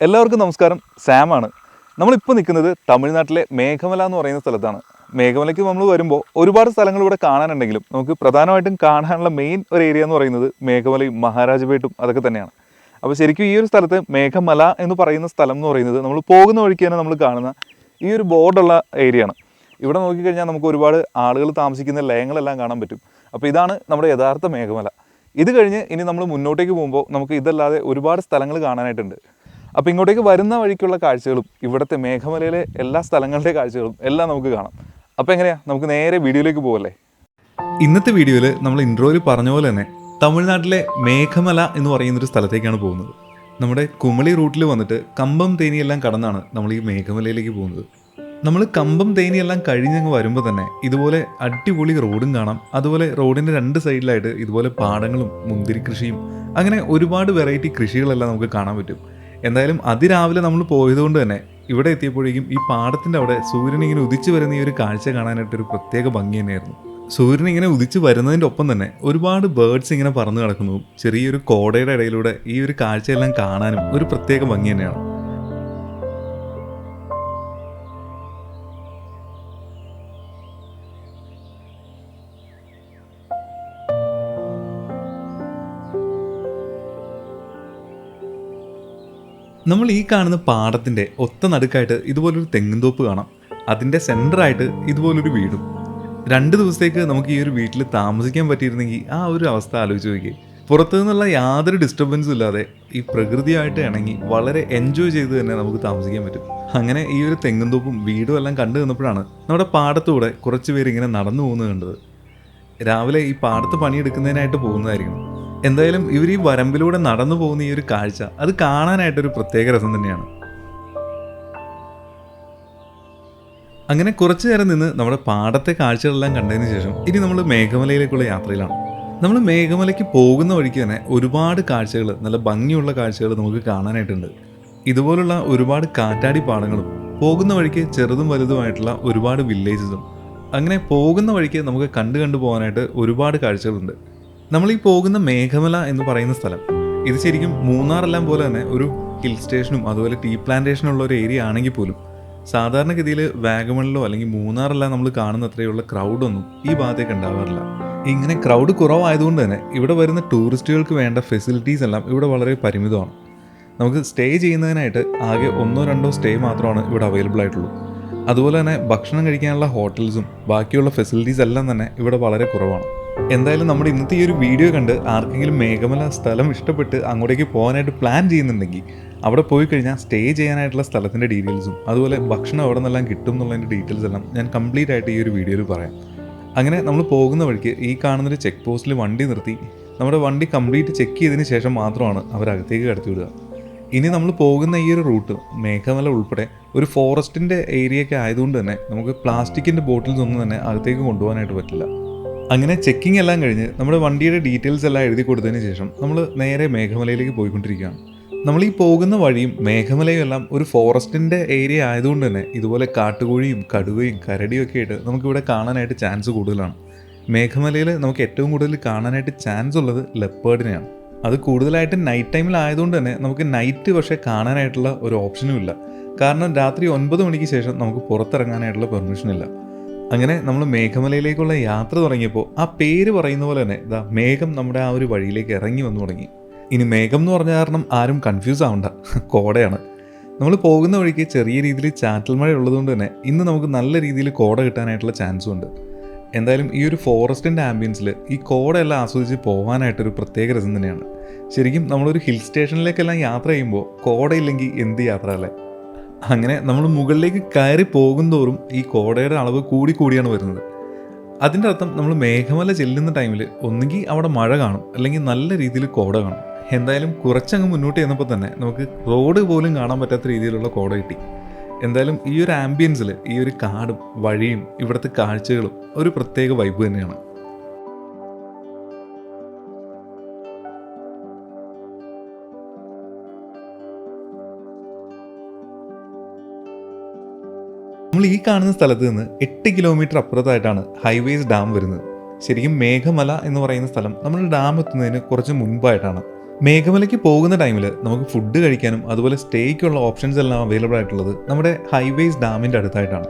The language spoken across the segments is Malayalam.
എല്ലാവർക്കും നമസ്കാരം. സാമാണ്. നമ്മളിപ്പോൾ നിൽക്കുന്നത് തമിഴ്നാട്ടിലെ മേഘമല എന്ന് പറയുന്ന സ്ഥലത്താണ്. മേഘമലയ്ക്ക് നമ്മൾ വരുമ്പോൾ ഒരുപാട് സ്ഥലങ്ങൾ ഇവിടെ കാണാനുണ്ടെങ്കിലും നമുക്ക് പ്രധാനമായിട്ടും കാണാനുള്ള മെയിൻ ഒരു ഏരിയ എന്ന് പറയുന്നത് മേഘമലയും മഹാരാജപേട്ടും അതൊക്കെ തന്നെയാണ്. അപ്പോൾ ശരിക്കും ഈ ഒരു സ്ഥലത്ത് മേഘമല എന്ന് പറയുന്ന സ്ഥലം എന്ന് പറയുന്നത് നമ്മൾ പോകുന്ന വഴിക്ക് തന്നെ നമ്മൾ കാണുന്ന ഈ ഒരു ബോർഡുള്ള ഏരിയ ആണ്. ഇവിടെ നോക്കിക്കഴിഞ്ഞാൽ നമുക്ക് ഒരുപാട് ആളുകൾ താമസിക്കുന്ന ലയങ്ങളെല്ലാം കാണാൻ പറ്റും. അപ്പോൾ ഇതാണ് നമ്മുടെ യഥാർത്ഥ മേഘമല. ഇത് കഴിഞ്ഞ് ഇനി നമ്മൾ മുന്നോട്ടേക്ക് പോകുമ്പോൾ നമുക്ക് ഇതല്ലാതെ ഒരുപാട് സ്ഥലങ്ങൾ കാണാനായിട്ടുണ്ട്. അപ്പോൾ ഇങ്ങോട്ടേക്ക് വരുന്ന വഴിക്കുള്ള കാഴ്ചകളും ഇവിടുത്തെ മേഘമലയിലെ എല്ലാ സ്ഥലങ്ങളുടെ കാഴ്ചകളും എല്ലാം നമുക്ക് കാണാം. അപ്പോൾ എങ്ങനെയാണ്, നമുക്ക് നേരെ വീഡിയോയിലേക്ക് പോകല്ലേ. ഇന്നത്തെ വീഡിയോയിൽ നമ്മൾ ഇൻട്രോയിൽ പറഞ്ഞ പോലെ തന്നെ തമിഴ്നാട്ടിലെ മേഘമല എന്ന് പറയുന്നൊരു സ്ഥലത്തേക്കാണ് പോകുന്നത്. നമ്മുടെ കുമളി റൂട്ടിൽ വന്നിട്ട് കമ്പം തേനിയെല്ലാം കടന്നാണ് നമ്മൾ ഈ മേഘമലയിലേക്ക് പോകുന്നത്. നമ്മൾ കമ്പം തേനിയെല്ലാം കഴിഞ്ഞങ്ങ് വരുമ്പോൾ തന്നെ ഇതുപോലെ അടിപൊളി റോഡും കാണാം. അതുപോലെ റോഡിൻ്റെ രണ്ട് സൈഡിലായിട്ട് ഇതുപോലെ പാടങ്ങളും മുന്തിരി കൃഷിയും അങ്ങനെ ഒരുപാട് വെറൈറ്റി കൃഷികളെല്ലാം നമുക്ക് കാണാൻ പറ്റും. എന്തായാലും അതിരാവിലെ നമ്മൾ പോയതുകൊണ്ട് തന്നെ ഇവിടെ എത്തിയപ്പോഴേക്കും ഈ പാടത്തിൻ്റെ അവിടെ സൂര്യൻ ഇങ്ങനെ ഉദിച്ചു വരുന്ന ഈ ഒരു കാഴ്ച കാണാനായിട്ടൊരു പ്രത്യേക ഭംഗി തന്നെയായിരുന്നു. സൂര്യൻ ഇങ്ങനെ ഉദിച്ചു വരുന്നതിൻ്റെ ഒപ്പം തന്നെ ഒരുപാട് ബേർഡ്സ് ഇങ്ങനെ പറന്ന് കിടക്കുന്നതും ചെറിയൊരു കോടയുടെ ഇടയിലൂടെ ഈ ഒരു കാഴ്ചയെല്ലാം കാണാനും ഒരു പ്രത്യേക ഭംഗി തന്നെയാണ്. നമ്മൾ ഈ കാണുന്ന പാടത്തിൻ്റെ ഒത്ത നടുക്കായിട്ട് ഇതുപോലൊരു തെങ്ങുംതോപ്പ് കാണാം. അതിൻ്റെ സെൻറ്ററായിട്ട് ഇതുപോലൊരു വീടും. 2 ദിവസത്തേക്ക് നമുക്ക് ഈ ഒരു വീട്ടിൽ താമസിക്കാൻ പറ്റിയിരുന്നെങ്കിൽ ആ ഒരു അവസ്ഥ ആലോചിച്ച് നോക്കി. പുറത്തു നിന്നുള്ള യാതൊരു ഡിസ്റ്റർബൻസും ഇല്ലാതെ ഈ പ്രകൃതിയായിട്ട് ഇണങ്ങി വളരെ എൻജോയ് ചെയ്ത് തന്നെ നമുക്ക് താമസിക്കാൻ പറ്റും. അങ്ങനെ ഈ ഒരു തെങ്ങുംതോപ്പും വീടും എല്ലാം കണ്ടു നിന്നപ്പോഴാണ് നമ്മുടെ പാടത്തൂടെ കുറച്ച് പേര് ഇങ്ങനെ നടന്നു പോകുന്നത് കണ്ടത്. രാവിലെ ഈ പാടത്ത് പണിയെടുക്കുന്നതിനായിട്ട് പോകുന്നതായിരിക്കണം. എന്തായാലും ഇവർ ഈ വരമ്പിലൂടെ നടന്നു പോകുന്ന ഈ ഒരു കാഴ്ച അത് കാണാനായിട്ടൊരു പ്രത്യേക രസം തന്നെയാണ്. അങ്ങനെ കുറച്ചു നേരം നിന്ന് നമ്മുടെ പാടത്തെ കാഴ്ചകളെല്ലാം കണ്ടതിന് ശേഷം ഇനി നമ്മൾ മേഘമലയിലേക്കുള്ള യാത്രയിലാണ്. നമ്മൾ മേഘമലയ്ക്ക് പോകുന്ന വഴിക്ക് തന്നെ ഒരുപാട് കാഴ്ചകൾ, നല്ല ഭംഗിയുള്ള കാഴ്ചകൾ നമുക്ക് കാണാനായിട്ടുണ്ട്. ഇതുപോലുള്ള ഒരുപാട് കാറ്റാടി പാടങ്ങളും പോകുന്ന വഴിക്ക് ചെറുതും വലുതുമായിട്ടുള്ള ഒരുപാട് വില്ലേജസും അങ്ങനെ പോകുന്ന വഴിക്ക് നമുക്ക് കണ്ടു പോകാനായിട്ട് ഒരുപാട് കാഴ്ചകളുണ്ട്. നമ്മളീ പോകുന്ന മേഘമല എന്ന് പറയുന്ന സ്ഥലം ഇത് ശരിക്കും മൂന്നാറെല്ലാം പോലെ തന്നെ ഒരു ഹിൽ സ്റ്റേഷനും അതുപോലെ ടീ പ്ലാന്റേഷനുള്ള ഒരു ഏരിയ ആണെങ്കിൽ പോലും സാധാരണഗതിയിൽ വാഗമണിലോ അല്ലെങ്കിൽ മൂന്നാറെല്ലാം നമ്മൾ കാണുന്ന അത്രയുള്ള ക്രൗഡൊന്നും ഈ ഭാഗത്തേക്ക് ഉണ്ടാവാറില്ല. ഇങ്ങനെ ക്രൗഡ് കുറവായതുകൊണ്ട് തന്നെ ഇവിടെ വരുന്ന ടൂറിസ്റ്റുകൾക്ക് വേണ്ട ഫെസിലിറ്റീസ് എല്ലാം ഇവിടെ വളരെ പരിമിതമാണ്. നമുക്ക് സ്റ്റേ ചെയ്യുന്നതിനായിട്ട് ആകെ 1-2 സ്റ്റേ മാത്രമാണ് ഇവിടെ അവൈലബിൾ ആയിട്ടുള്ളൂ. അതുപോലെ തന്നെ ഭക്ഷണം കഴിക്കാനുള്ള ഹോട്ടൽസും ബാക്കിയുള്ള ഫെസിലിറ്റീസ് എല്ലാം തന്നെ ഇവിടെ വളരെ കുറവാണ്. എന്തായാലും നമ്മുടെ ഇന്നത്തെ ഈ ഒരു വീഡിയോ കണ്ട് ആർക്കെങ്കിലും മേഘമല സ്ഥലം ഇഷ്ടപ്പെട്ട് അങ്ങോട്ടേക്ക് പോകാനായിട്ട് പ്ലാൻ ചെയ്യുന്നുണ്ടെങ്കിൽ അവിടെ പോയി കഴിഞ്ഞാൽ സ്റ്റേ ചെയ്യാനായിട്ടുള്ള സ്ഥലത്തിൻ്റെ ഡീറ്റെയിൽസും അതുപോലെ ഭക്ഷണം എവിടെ നിന്നെല്ലാം കിട്ടും എന്നുള്ളതിൻ്റെ ഡീറ്റെയിൽസ് എല്ലാം ഞാൻ കംപ്ലീറ്റ് ആയിട്ട് ഈ ഒരു വീഡിയോയിൽ പറയാം. അങ്ങനെ നമ്മൾ പോകുന്ന വഴിക്ക് ഈ കാണുന്നൊരു ചെക്ക് പോസ്റ്റിൽ വണ്ടി നിർത്തി നമ്മുടെ വണ്ടി കംപ്ലീറ്റ് ചെക്ക് ചെയ്തതിന് ശേഷം മാത്രമാണ് അവരകത്തേക്ക് കടത്തിവിടുക. ഇനി നമ്മൾ പോകുന്ന ഈ ഒരു റൂട്ട് മേഘമല ഉൾപ്പെടെ ഒരു ഫോറസ്റ്റിൻ്റെ ഏരിയയൊക്കെ ആയതുകൊണ്ട് തന്നെ നമുക്ക് പ്ലാസ്റ്റിക്കിൻ്റെ ബോട്ടിൽസ് ഒന്നും തന്നെ അകത്തേക്ക് കൊണ്ടുപോകാനായിട്ട് പറ്റില്ല. അങ്ങനെ ചെക്കിംഗ് എല്ലാം കഴിഞ്ഞ് നമ്മുടെ വണ്ടിയുടെ ഡീറ്റെയിൽസ് എല്ലാം എഴുതി കൊടുത്തതിന് ശേഷം നമ്മൾ നേരെ മേഘമലയിലേക്ക് പോയിക്കൊണ്ടിരിക്കുകയാണ്. നമ്മൾ ഈ പോകുന്ന വഴിയും മേഘമലയും എല്ലാം ഒരു ഫോറസ്റ്റിൻ്റെ ഏരിയ ആയതുകൊണ്ട് തന്നെ ഇതുപോലെ കാട്ടുകോഴിയും കടുവയും കരടിയും ഒക്കെ ആയിട്ട് നമുക്കിവിടെ കാണാനായിട്ട് ചാൻസ് കൂടുതലാണ്. മേഘമലയിൽ നമുക്ക് ഏറ്റവും കൂടുതൽ കാണാനായിട്ട് ചാൻസ് ഉള്ളത് ലെപ്പേർഡിനെയാണ്. അത് കൂടുതലായിട്ട് നൈറ്റ് ടൈമിലായതുകൊണ്ട് തന്നെ നമുക്ക് നൈറ്റ് പക്ഷേ കാണാനായിട്ടുള്ള ഒരു ഓപ്ഷനും ഇല്ല. കാരണം രാത്രി 9 മണിക്ക് ശേഷം നമുക്ക് പുറത്തിറങ്ങാനായിട്ടുള്ള പെർമിഷൻ ഇല്ല. അങ്ങനെ നമ്മൾ മേഘമലയിലേക്കുള്ള യാത്ര തുടങ്ങിയപ്പോൾ ആ പേര് പറയുന്ന പോലെ തന്നെ ഇതാ മേഘം നമ്മുടെ ആ ഒരു വഴിയിലേക്ക് ഇറങ്ങി വന്നു തുടങ്ങി. ഇനി മേഘം എന്ന് പറഞ്ഞ കാരണം ആരും കൺഫ്യൂസ് ആവണ്ട, കോടയാണ്. നമ്മൾ പോകുന്ന വഴിക്ക് ചെറിയ രീതിയിൽ ചാറ്റൽ മഴ ഉള്ളതുകൊണ്ട് തന്നെ ഇന്ന് നമുക്ക് നല്ല രീതിയിൽ കോട കിട്ടാനായിട്ടുള്ള ചാൻസും ഉണ്ട്. എന്തായാലും ഈ ഒരു ഫോറസ്റ്റിൻ്റെ ആംബിയൻസിൽ ഈ കോടയെല്ലാം ആസ്വദിച്ച് പോകാനായിട്ടൊരു പ്രത്യേക രസം തന്നെയാണ്. ശരിക്കും നമ്മളൊരു ഹിൽ സ്റ്റേഷനിലേക്കെല്ലാം യാത്ര ചെയ്യുമ്പോൾ കോടയില്ലെങ്കിൽ എന്ത് യാത്ര അല്ലേ. അങ്ങനെ നമ്മൾ മുകളിലേക്ക് കയറി പോകുന്തോറും ഈ കോടയുടെ അളവ് കൂടിയാണ് വരുന്നത്. അതിൻ്റെ അർത്ഥം നമ്മൾ മേഘമല ചെല്ലുന്ന ടൈമിൽ ഒന്നുകിൽ അവിടെ മഴ കാണും അല്ലെങ്കിൽ നല്ല രീതിയിൽ കോട കാണും. എന്തായാലും കുറച്ചങ്ങ് മുന്നോട്ട് ചെന്നപ്പോൾ തന്നെ നമുക്ക് റോഡ് പോലും കാണാൻ പറ്റാത്ത രീതിയിലുള്ള കോട കിട്ടി. എന്തായാലും ഈ ഒരു ആംബിയൻസിൽ ഈ ഒരു കാടും വഴിയും ഇവിടുത്തെ കാഴ്ചകളും ഒരു പ്രത്യേക വൈബ് തന്നെയാണ്. നമ്മൾ ഈ കാണുന്ന സ്ഥലത്ത് നിന്ന് 8 കിലോമീറ്റർ അപ്പുറത്തായിട്ടാണ് ഹൈവേസ് ഡാം വരുന്നത്. ശരിക്കും മേഘമല എന്ന് പറയുന്ന സ്ഥലം നമ്മൾ ഡാം എത്തുന്നതിന് കുറച്ച് മുൻപായിട്ടാണ്. മേഘമലയ്ക്ക് പോകുന്ന ടൈമിൽ നമുക്ക് ഫുഡ് കഴിക്കാനും അതുപോലെ സ്റ്റേക്കുള്ള ഓപ്ഷൻസ് എല്ലാം അവൈലബിൾ ആയിട്ടുള്ളത് നമ്മുടെ ഹൈവേസ് ഡാമിൻ്റെ അടുത്തായിട്ടാണ്.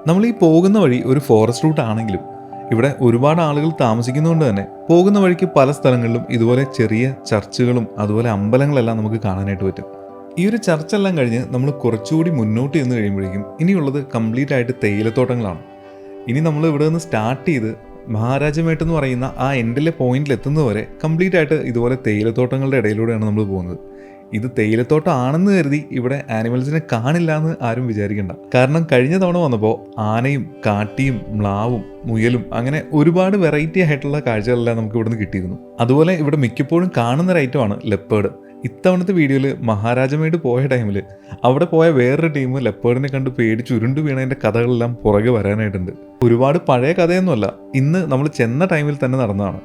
നമ്മൾ ഈ പോകുന്ന വഴി ഒരു ഫോറസ്റ്റ് റൂട്ട് ആണെങ്കിലും ഇവിടെ ഒരുപാട് ആളുകൾ താമസിക്കുന്നതുകൊണ്ട് തന്നെ പോകുന്ന വഴിക്ക് പല സ്ഥലങ്ങളിലും ഇതുപോലെ ചെറിയ ചർച്ചുകളും അതുപോലെ അമ്പലങ്ങളെല്ലാം നമുക്ക് കാണാനായിട്ട് പറ്റും. ഈ ഒരു ചർച്ചെല്ലാം കഴിഞ്ഞ് നമ്മൾ കുറച്ചുകൂടി മുന്നോട്ട് ചെന്ന് കഴിയുമ്പോഴേക്കും ഇനിയുള്ളത് കംപ്ലീറ്റ് ആയിട്ട് തേയിലത്തോട്ടങ്ങളാണ്. ഇനി നമ്മൾ ഇവിടെ നിന്ന് സ്റ്റാർട്ട് ചെയ്ത് മഹാരാജമേട്ട് എന്ന് പറയുന്ന ആ എൻഡിലെ പോയിന്റിൽ എത്തുന്നതുവരെ കംപ്ലീറ്റ് ആയിട്ട് ഇതുപോലെ തേയിലത്തോട്ടങ്ങളുടെ ഇടയിലൂടെയാണ് നമ്മൾ പോകുന്നത്. ഇത് തേയിലത്തോട്ടം ആണെന്ന് കരുതി ഇവിടെ ആനിമൽസിനെ കാണില്ല എന്ന് ആരും വിചാരിക്കണ്ട. കാരണം കഴിഞ്ഞ തവണ വന്നപ്പോൾ ആനയും കാട്ടിയും മ്ലാവും മുയലും അങ്ങനെ ഒരുപാട് വെറൈറ്റി ആയിട്ടുള്ള കാഴ്ചകളെല്ലാം നമുക്ക് ഇവിടുന്ന് കിട്ടിയിരുന്നു. അതുപോലെ ഇവിടെ മിക്കപ്പോഴും കാണുന്ന ഒരു ഐറ്റമാണ് ലെപ്പേർഡ്. ഇത്തവണത്തെ വീഡിയോയിൽ മഹാരാജമേട് പോയ ടൈമിൽ അവിടെ പോയ വേറൊരു ടീം ലെപ്പേർഡിനെ കണ്ട് പേടിച്ച് ഉരുണ്ടു വീണതിൻ്റെ കഥകളെല്ലാം പുറകെ വരാനായിട്ടുണ്ട്. ഒരുപാട് പഴയ കഥയൊന്നുമല്ല, ഇന്ന് നമ്മൾ ചെന്ന ടൈമിൽ തന്നെ നടന്നതാണ്.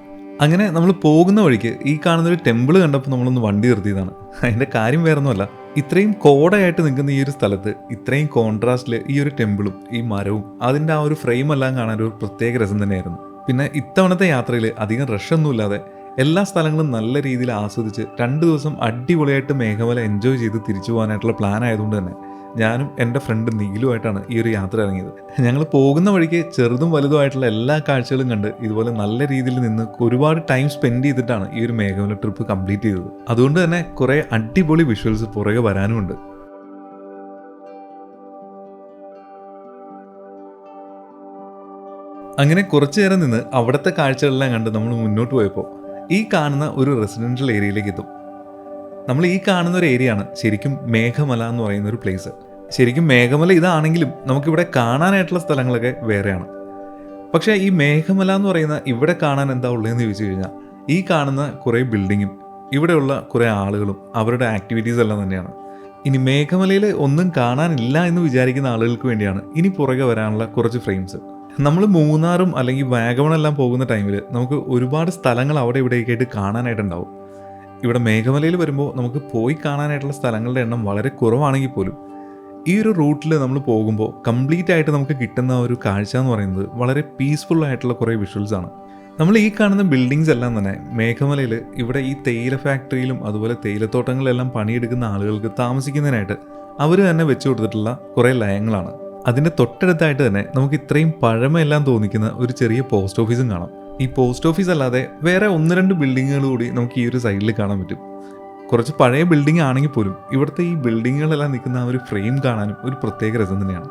അങ്ങനെ നമ്മൾ പോകുന്ന വഴിക്ക് ഈ കാണുന്നൊരു ടെമ്പിൾ കണ്ടപ്പോൾ നമ്മളൊന്ന് വണ്ടി നിർത്തിയതാണ്. അതിൻ്റെ കാര്യം വേറൊന്നുമല്ല, ഇത്രയും കോടയായിട്ട് നിൽക്കുന്ന ഈ ഒരു സ്ഥലത്ത് ഇത്രയും കോൺട്രാസ്റ്റിൽ ഈ ഒരു ടെമ്പിളും ഈ മരവും അതിൻ്റെ ആ ഒരു ഫ്രെയിം എല്ലാം കാണാൻ ഒരു പ്രത്യേക രസം തന്നെയായിരുന്നു. പിന്നെ ഇത്തവണത്തെ യാത്രയിൽ അധികം റഷൊന്നുമില്ലാതെ എല്ലാ സ്ഥലങ്ങളും നല്ല രീതിയിൽ ആസ്വദിച്ച് 2 ദിവസം അടിപൊളിയായിട്ട് മേഘമല എൻജോയ് ചെയ്ത് തിരിച്ചു പോകാനായിട്ടുള്ള പ്ലാൻ ആയതുകൊണ്ട് തന്നെ ഞാനും എൻ്റെ ഫ്രണ്ട് നീലുമായിട്ടാണ് ഈ ഒരു യാത്ര ഇറങ്ങിയത്. ഞങ്ങൾ പോകുന്ന വഴിക്ക് ചെറുതും വലുതുമായിട്ടുള്ള എല്ലാ കാഴ്ചകളും കണ്ട് ഇതുപോലെ നല്ല രീതിയിൽ നിന്ന് ഒരുപാട് ടൈം സ്പെൻഡ് ചെയ്തിട്ടാണ് ഈ ഒരു മേഘമല ട്രിപ്പ് കംപ്ലീറ്റ് ചെയ്തത്. അതുകൊണ്ട് തന്നെ കുറേ അടിപൊളി വിഷ്വൽസ് പുറകെ വരാനുമുണ്ട്. അങ്ങനെ കുറച്ചു നേരം നിന്ന് അവിടുത്തെ കാഴ്ചകളെല്ലാം കണ്ട് നമ്മൾ മുന്നോട്ട് പോയപ്പോൾ ഈ കാണുന്ന ഒരു റെസിഡൻഷ്യൽ ഏരിയയിലേക്ക് എത്തും. നമ്മൾ ഈ കാണുന്ന ഒരു ഏരിയ ആണ് ശരിക്കും മേഘമല എന്ന് പറയുന്ന ഒരു പ്ലേസ്. ശരിക്കും മേഘമല ഇതാണെങ്കിലും നമുക്കിവിടെ കാണാനായിട്ടുള്ള സ്ഥലങ്ങളൊക്കെ വേറെയാണ്. പക്ഷേ ഈ മേഘമല എന്ന് പറയുന്ന ഇവിടെ കാണാൻ എന്താ ഉള്ളതെന്ന് ചോദിച്ചു കഴിഞ്ഞാൽ ഈ കാണുന്ന കുറേ ബിൽഡിങ്ങും ഇവിടെയുള്ള കുറേ ആളുകളും അവരുടെ ആക്ടിവിറ്റീസ് എല്ലാം തന്നെയാണ്. ഇനി മേഘമലയിൽ ഒന്നും കാണാനില്ല എന്ന് വിചാരിക്കുന്ന ആളുകൾക്ക് വേണ്ടിയാണ് ഇനി പുറകെ വരാനുള്ള കുറച്ച് ഫ്രെയിംസ്. നമ്മൾ മൂന്നാറും അല്ലെങ്കിൽ വാഗമണെല്ലാം പോകുന്ന ടൈമിൽ നമുക്ക് ഒരുപാട് സ്ഥലങ്ങൾ അവിടെ ഇവിടെയൊക്കെയായിട്ട് കാണാനായിട്ടുണ്ടാവും. ഇവിടെ മേഘമലയിൽ വരുമ്പോൾ നമുക്ക് പോയി കാണാനായിട്ടുള്ള സ്ഥലങ്ങളുടെ എണ്ണം വളരെ കുറവാണെങ്കിൽ പോലും ഈ ഒരു റൂട്ടിൽ നമ്മൾ പോകുമ്പോൾ കംപ്ലീറ്റ് ആയിട്ട് നമുക്ക് കിട്ടുന്ന ഒരു കാഴ്ച എന്ന് പറയുന്നത് വളരെ പീസ്ഫുൾ ആയിട്ടുള്ള കുറേ വിഷ്വൽസാണ്. നമ്മൾ ഈ കാണുന്ന ബിൽഡിങ്സ് എല്ലാം തന്നെ മേഘമലയിൽ ഇവിടെ ഈ തേയില ഫാക്ടറിയിലും അതുപോലെ തേയിലത്തോട്ടങ്ങളിലെല്ലാം പണിയെടുക്കുന്ന ആളുകൾക്ക് താമസിക്കുന്നതിനായിട്ട് അവർ തന്നെ വെച്ചു കൊടുത്തിട്ടുള്ള കുറേ ലയങ്ങളാണ്. അതിൻ്റെ തൊട്ടടുത്തായിട്ട് തന്നെ നമുക്ക് ഇത്രയും പഴമയെല്ലാം തോന്നിക്കുന്ന ഒരു ചെറിയ പോസ്റ്റ് ഓഫീസും കാണാം. ഈ പോസ്റ്റ് ഓഫീസ് അല്ലാതെ വേറെ 1-2 ബിൽഡിങ്ങുകൾ കൂടി നമുക്ക് ഈ ഒരു സൈഡിൽ കാണാൻ പറ്റും. കുറച്ച് പഴയ ബിൽഡിംഗ് ആണെങ്കിൽ പോലും ഇവിടുത്തെ ഈ ബിൽഡിങ്ങുകളെല്ലാം നിൽക്കുന്ന ആ ഒരു ഫ്രെയിം കാണാനും ഒരു പ്രത്യേക രസം തന്നെയാണ്.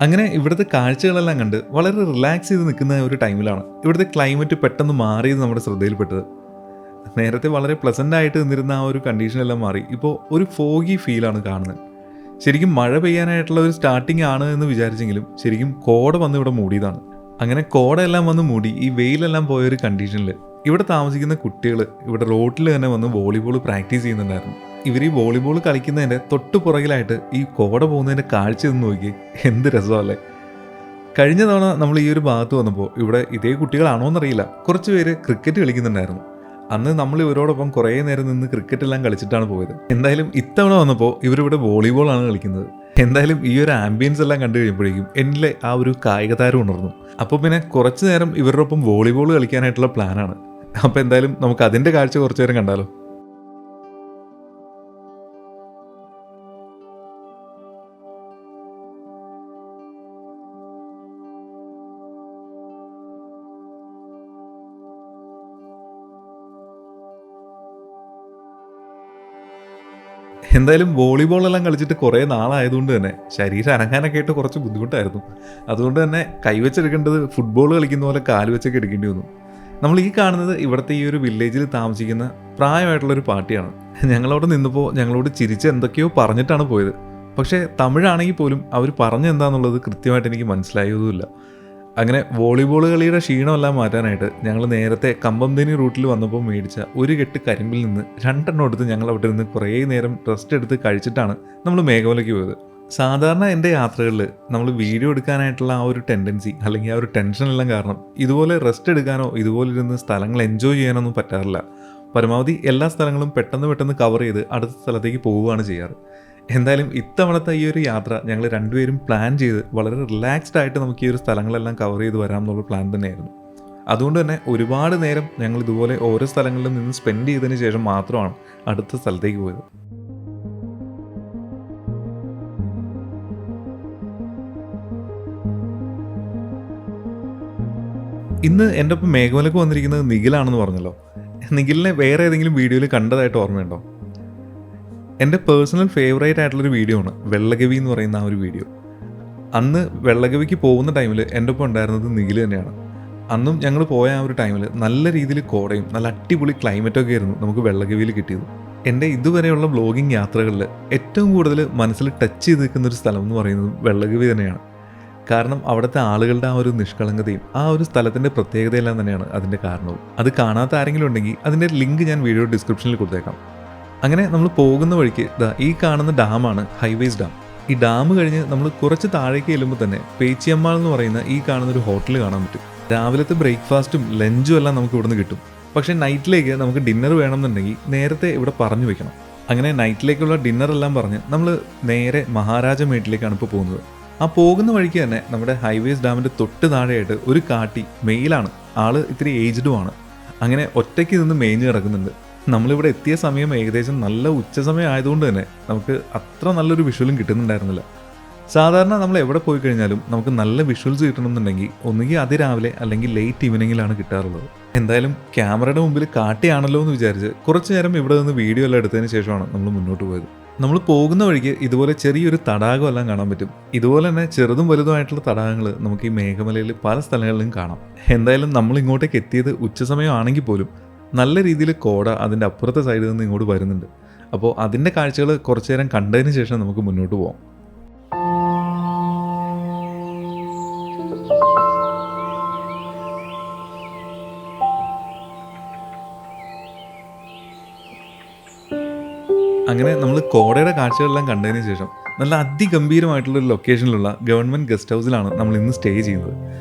അങ്ങനെ ഇവിടുത്തെ കാഴ്ചകളെല്ലാം കണ്ട് വളരെ റിലാക്സ് ചെയ്ത് നിൽക്കുന്ന ഒരു ടൈമിലാണ് ഇവിടുത്തെ ക്ലൈമറ്റ് പെട്ടെന്ന് മാറിയത് നമ്മുടെ ശ്രദ്ധയിൽപ്പെട്ടത്. നേരത്തെ വളരെ പ്ലസൻ്റ് ആയിട്ട് നിന്നിരുന്ന ആ ഒരു കണ്ടീഷനെല്ലാം മാറി ഇപ്പോൾ ഒരു ഫോഗി ഫീലാണ് കാണുന്നത്. ശരിക്കും മഴ പെയ്യാനായിട്ടുള്ള ഒരു സ്റ്റാർട്ടിങ് ആണ് എന്ന് വിചാരിച്ചെങ്കിലും ശരിക്കും കോട വന്ന് ഇവിടെ മൂടിയതാണ്. അങ്ങനെ കോടയെല്ലാം വന്ന് മൂടി ഈ വെയിലെല്ലാം പോയൊരു കണ്ടീഷനിൽ ഇവിടെ താമസിക്കുന്ന കുട്ടികൾ ഇവിടെ റോഡിൽ തന്നെ വന്ന് വോളിബോൾ പ്രാക്ടീസ് ചെയ്യുന്നുണ്ടായിരുന്നു. ഇവർ ഈ വോളിബോൾ കളിക്കുന്നതിൻ്റെ തൊട്ട് പുറകിലായിട്ട് ഈ കോട പോകുന്നതിൻ്റെ കാഴ്ച ഒന്ന് നോക്കി, എന്ത് രസമല്ലേ. കഴിഞ്ഞ തവണ നമ്മൾ ഈ ഒരു ഭാഗത്ത് വന്നപ്പോൾ ഇവിടെ ഇതേ കുട്ടികളാണോ എന്നറിയില്ല, കുറച്ച് പേര് ക്രിക്കറ്റ് കളിക്കുന്നുണ്ടായിരുന്നു. അന്ന് നമ്മൾ ഇവരോടൊപ്പം കുറേ നേരം നിന്ന് ക്രിക്കറ്റ് എല്ലാം കളിച്ചിട്ടാണ് പോയത്. എന്തായാലും ഇത്തവണ വന്നപ്പോൾ ഇവരിവിടെ വോളിബോളാണ് കളിക്കുന്നത്. എന്തായാലും ഈ ഒരു ആംബിയൻസ് എല്ലാം കണ്ടു കഴിയുമ്പോഴേക്കും എന്നിലെ ആ ഒരു കായിക താരം ഉണർന്നു. അപ്പോൾ പിന്നെ കുറച്ച് നേരം ഇവരുടെ ഒപ്പം വോളിബോൾ കളിക്കാനായിട്ടുള്ള പ്ലാനാണ്. അപ്പോൾ എന്തായാലും നമുക്ക് അതിൻ്റെ കാഴ്ച കുറച്ച് നേരം കണ്ടാലോ. എന്തായാലും വോളിബോളെല്ലാം കളിച്ചിട്ട് കുറേ നാളായതുകൊണ്ട് തന്നെ ശരീരം അനങ്ങാനൊക്കെ ആയിട്ട് കുറച്ച് ബുദ്ധിമുട്ടായിരുന്നു. അതുകൊണ്ട് തന്നെ കൈവച്ചെടുക്കേണ്ടത് ഫുട്ബോൾ കളിക്കുന്ന പോലെ കാല് വെച്ചൊക്കെ എടുക്കേണ്ടി വന്നു. നമ്മൾ ഈ കാണുന്നത് ഇവിടുത്തെ ഈ ഒരു വില്ലേജിൽ താമസിക്കുന്ന പ്രായമായിട്ടുള്ളൊരു പാർട്ടിയാണ്. ഞങ്ങളവിടെ നിന്നപ്പോൾ ഞങ്ങളോട് ചിരിച്ച് എന്തൊക്കെയോ പറഞ്ഞിട്ടാണ് പോയത്. പക്ഷേ തമിഴാണെങ്കിൽ പോലും അവർ പറഞ്ഞെന്താന്നുള്ളത് കൃത്യമായിട്ട് എനിക്ക് മനസ്സിലായതുമില്ല. അങ്ങനെ വോളിബോൾ കളിയുടെ ക്ഷീണമെല്ലാം മാറ്റാനായിട്ട് ഞങ്ങൾ നേരത്തെ കമ്പംതേനി റൂട്ടിൽ വന്നപ്പോൾ മേടിച്ച ഒരു കെട്ട് കരിമ്പിൽ നിന്ന് 2 എണ്ണം എടുത്ത് ഞങ്ങൾ അവിടെ നിന്ന് കുറേ നേരം റെസ്റ്റ് എടുത്ത് കഴിച്ചിട്ടാണ് നമ്മൾ മേഘമലയ്ക്ക് പോയത്. സാധാരണ എൻ്റെ യാത്രകളിൽ നമ്മൾ വീഡിയോ എടുക്കാനായിട്ടുള്ള ആ ഒരു ടെൻഡൻസി അല്ലെങ്കിൽ ആ ഒരു ടെൻഷനെല്ലാം കാരണം ഇതുപോലെ റെസ്റ്റ് എടുക്കാനോ ഇതുപോലെ ഇരുന്ന് സ്ഥലങ്ങൾ എൻജോയ് ചെയ്യാനൊന്നും പറ്റാറില്ല. പരമാവധി എല്ലാ സ്ഥലങ്ങളും പെട്ടെന്ന് കവർ ചെയ്ത് അടുത്ത സ്ഥലത്തേക്ക് പോവുകയാണ് ചെയ്യാറ്. എന്തായാലും ഇത്തവണത്തെ ഈ ഒരു യാത്ര ഞങ്ങൾ രണ്ടുപേരും പ്ലാൻ ചെയ്ത് വളരെ റിലാക്സ്ഡ് ആയിട്ട് നമുക്ക് ഈ ഒരു സ്ഥലങ്ങളെല്ലാം കവർ ചെയ്ത് വരാം എന്നുള്ള പ്ലാൻ തന്നെയായിരുന്നു. അതുകൊണ്ട് തന്നെ ഒരുപാട് നേരം ഞങ്ങൾ ഇതുപോലെ ഓരോ സ്ഥലങ്ങളിലും നിന്ന് സ്പെൻഡ് ചെയ്തതിന് ശേഷം മാത്രമാണ് അടുത്ത സ്ഥലത്തേക്ക് പോയത്. ഇന്ന് എൻ്റെ ഒപ്പം മേഘമലക്ക് വന്നിരിക്കുന്നത് നിഖിലാണെന്ന് പറഞ്ഞല്ലോ. നിഖിലിനെ വേറെ ഏതെങ്കിലും വീഡിയോയിൽ കണ്ടതായിട്ട് ഓർമ്മയുണ്ടോ? എൻ്റെ പേഴ്സണൽ ഫേവറേറ്റ് ആയിട്ടുള്ളൊരു വീഡിയോ ആണ് വെള്ളഗവി എന്ന് പറയുന്ന ആ ഒരു വീഡിയോ. അന്ന് വെള്ളഗവിക്ക് പോകുന്ന ടൈമിൽ എൻ്റെ ഒപ്പം ഉണ്ടായിരുന്നത് നിഖിൽ തന്നെയാണ്. അന്നും ഞങ്ങൾ പോയ ആ ഒരു ടൈമിൽ നല്ല രീതിയിൽ കോടയും നല്ല അടിപൊളി ക്ലൈമറ്റൊക്കെ ആയിരുന്നു നമുക്ക് വെള്ളഗവിയിൽ കിട്ടിയത്. എൻ്റെ ഇതുവരെയുള്ള വ്ലോഗിങ് യാത്രകളിൽ ഏറ്റവും കൂടുതൽ മനസ്സിൽ ടച്ച് ചെയ്ത് നിൽക്കുന്ന ഒരു സ്ഥലം എന്ന് പറയുന്നത് വെള്ളഗവി തന്നെയാണ്. കാരണം അവിടുത്തെ ആളുകളുടെ ആ ഒരു നിഷ്കളങ്കതയും ആ ഒരു സ്ഥലത്തിൻ്റെ പ്രത്യേകതയെല്ലാം തന്നെയാണ് അതിൻ്റെ കാരണവും. അത് കാണാത്ത ആരെങ്കിലും ഉണ്ടെങ്കിൽ അതിൻ്റെ ലിങ്ക് ഞാൻ വീഡിയോ ഡിസ്ക്രിപ്ഷനിൽ കൊടുത്തേക്കാം. അങ്ങനെ നമ്മൾ പോകുന്ന വഴിക്ക് ഈ കാണുന്ന ഡാമാണ് ഹൈവേസ് ഡാം. ഈ ഡാം കഴിഞ്ഞ് നമ്മൾ കുറച്ച് താഴേക്ക് ചെല്ലുമ്പോൾ തന്നെ പേച്ചിയമ്മാൾ എന്ന് പറയുന്ന ഈ കാണുന്നൊരു ഹോട്ടൽ കാണാൻ പറ്റും. രാവിലത്തെ ബ്രേക്ക്ഫാസ്റ്റും ലഞ്ചും എല്ലാം നമുക്ക് ഇവിടുന്ന് കിട്ടും. പക്ഷേ നൈറ്റിലേക്ക് നമുക്ക് ഡിന്നർ വേണമെന്നുണ്ടെങ്കിൽ നേരത്തെ ഇവിടെ പറഞ്ഞു വെക്കണം. അങ്ങനെ നൈറ്റിലേക്കുള്ള ഡിന്നറെല്ലാം പറഞ്ഞ് നമ്മൾ നേരെ മഹാരാജ മേട്ടിലേക്കാണ് ഇപ്പോൾ പോകുന്നത്. ആ പോകുന്ന വഴിക്ക് തന്നെ നമ്മുടെ ഹൈവേസ് ഡാമിൻ്റെ തൊട്ട് താഴെയായിട്ട് ഒരു കാട്ടി മെയിലാണ്, ആള് ഇത്തിരി ഏജ്ഡുമാണ്. അങ്ങനെ ഒറ്റയ്ക്ക് നിന്ന് മേഞ്ഞ് കിടക്കുന്നുണ്ട്. നമ്മളിവിടെ എത്തിയ സമയം ഏകദേശം നല്ല ഉച്ച സമയം ആയതുകൊണ്ട് തന്നെ നമുക്ക് അത്ര നല്ലൊരു വിഷ്വലും കിട്ടുന്നുണ്ടായിരുന്നില്ല. സാധാരണ നമ്മൾ എവിടെ പോയി കഴിഞ്ഞാലും നമുക്ക് നല്ല വിഷ്വൽസ് കിട്ടണമെന്നുണ്ടെങ്കിൽ ഒന്നുകിൽ അതിരാവിലെ അല്ലെങ്കിൽ ലേറ്റ് ഈവനിങ്ങിലാണ് കിട്ടാറുള്ളത്. എന്തായാലും ക്യാമറയുടെ മുമ്പിൽ കാട്ടിയാണല്ലോ എന്ന് വിചാരിച്ച് കുറച്ച് നേരം ഇവിടെ നിന്ന് വീഡിയോ എല്ലാം എടുത്തതിന് ശേഷമാണ് നമ്മൾ മുന്നോട്ട് പോയത്. നമ്മൾ പോകുന്ന വഴിക്ക് ഇതുപോലെ ചെറിയൊരു തടാകം എല്ലാം കാണാൻ പറ്റും. ഇതുപോലെ തന്നെ ചെറുതും വലുതുമായിട്ടുള്ള തടാകങ്ങൾ നമുക്ക് ഈ മേഘമലയിൽ പല സ്ഥലങ്ങളിലും കാണാം. എന്തായാലും നമ്മൾ ഇങ്ങോട്ടേക്ക് എത്തിയത് ഉച്ചസമയം ആണെങ്കിൽ പോലും നല്ല രീതിയിൽ കോട അതിൻ്റെ അപ്പുറത്തെ സൈഡിൽ നിന്ന് ഇങ്ങോട്ട് വരുന്നുണ്ട്. അപ്പോൾ അതിൻ്റെ കാഴ്ചകൾ കുറച്ചു നേരം കണ്ടതിന് ശേഷം നമുക്ക് മുന്നോട്ട് പോകാം. അങ്ങനെ നമ്മൾ കോടയുടെ കാഴ്ചകളെല്ലാം കണ്ടതിന് ശേഷം നല്ല അതിഗംഭീരമായിട്ടുള്ളൊരു ലൊക്കേഷനിലുള്ള ഗവൺമെൻറ് ഗസ്റ്റ് ഹൗസിലാണ് നമ്മൾ ഇന്ന് സ്റ്റേ ചെയ്യുന്നത്.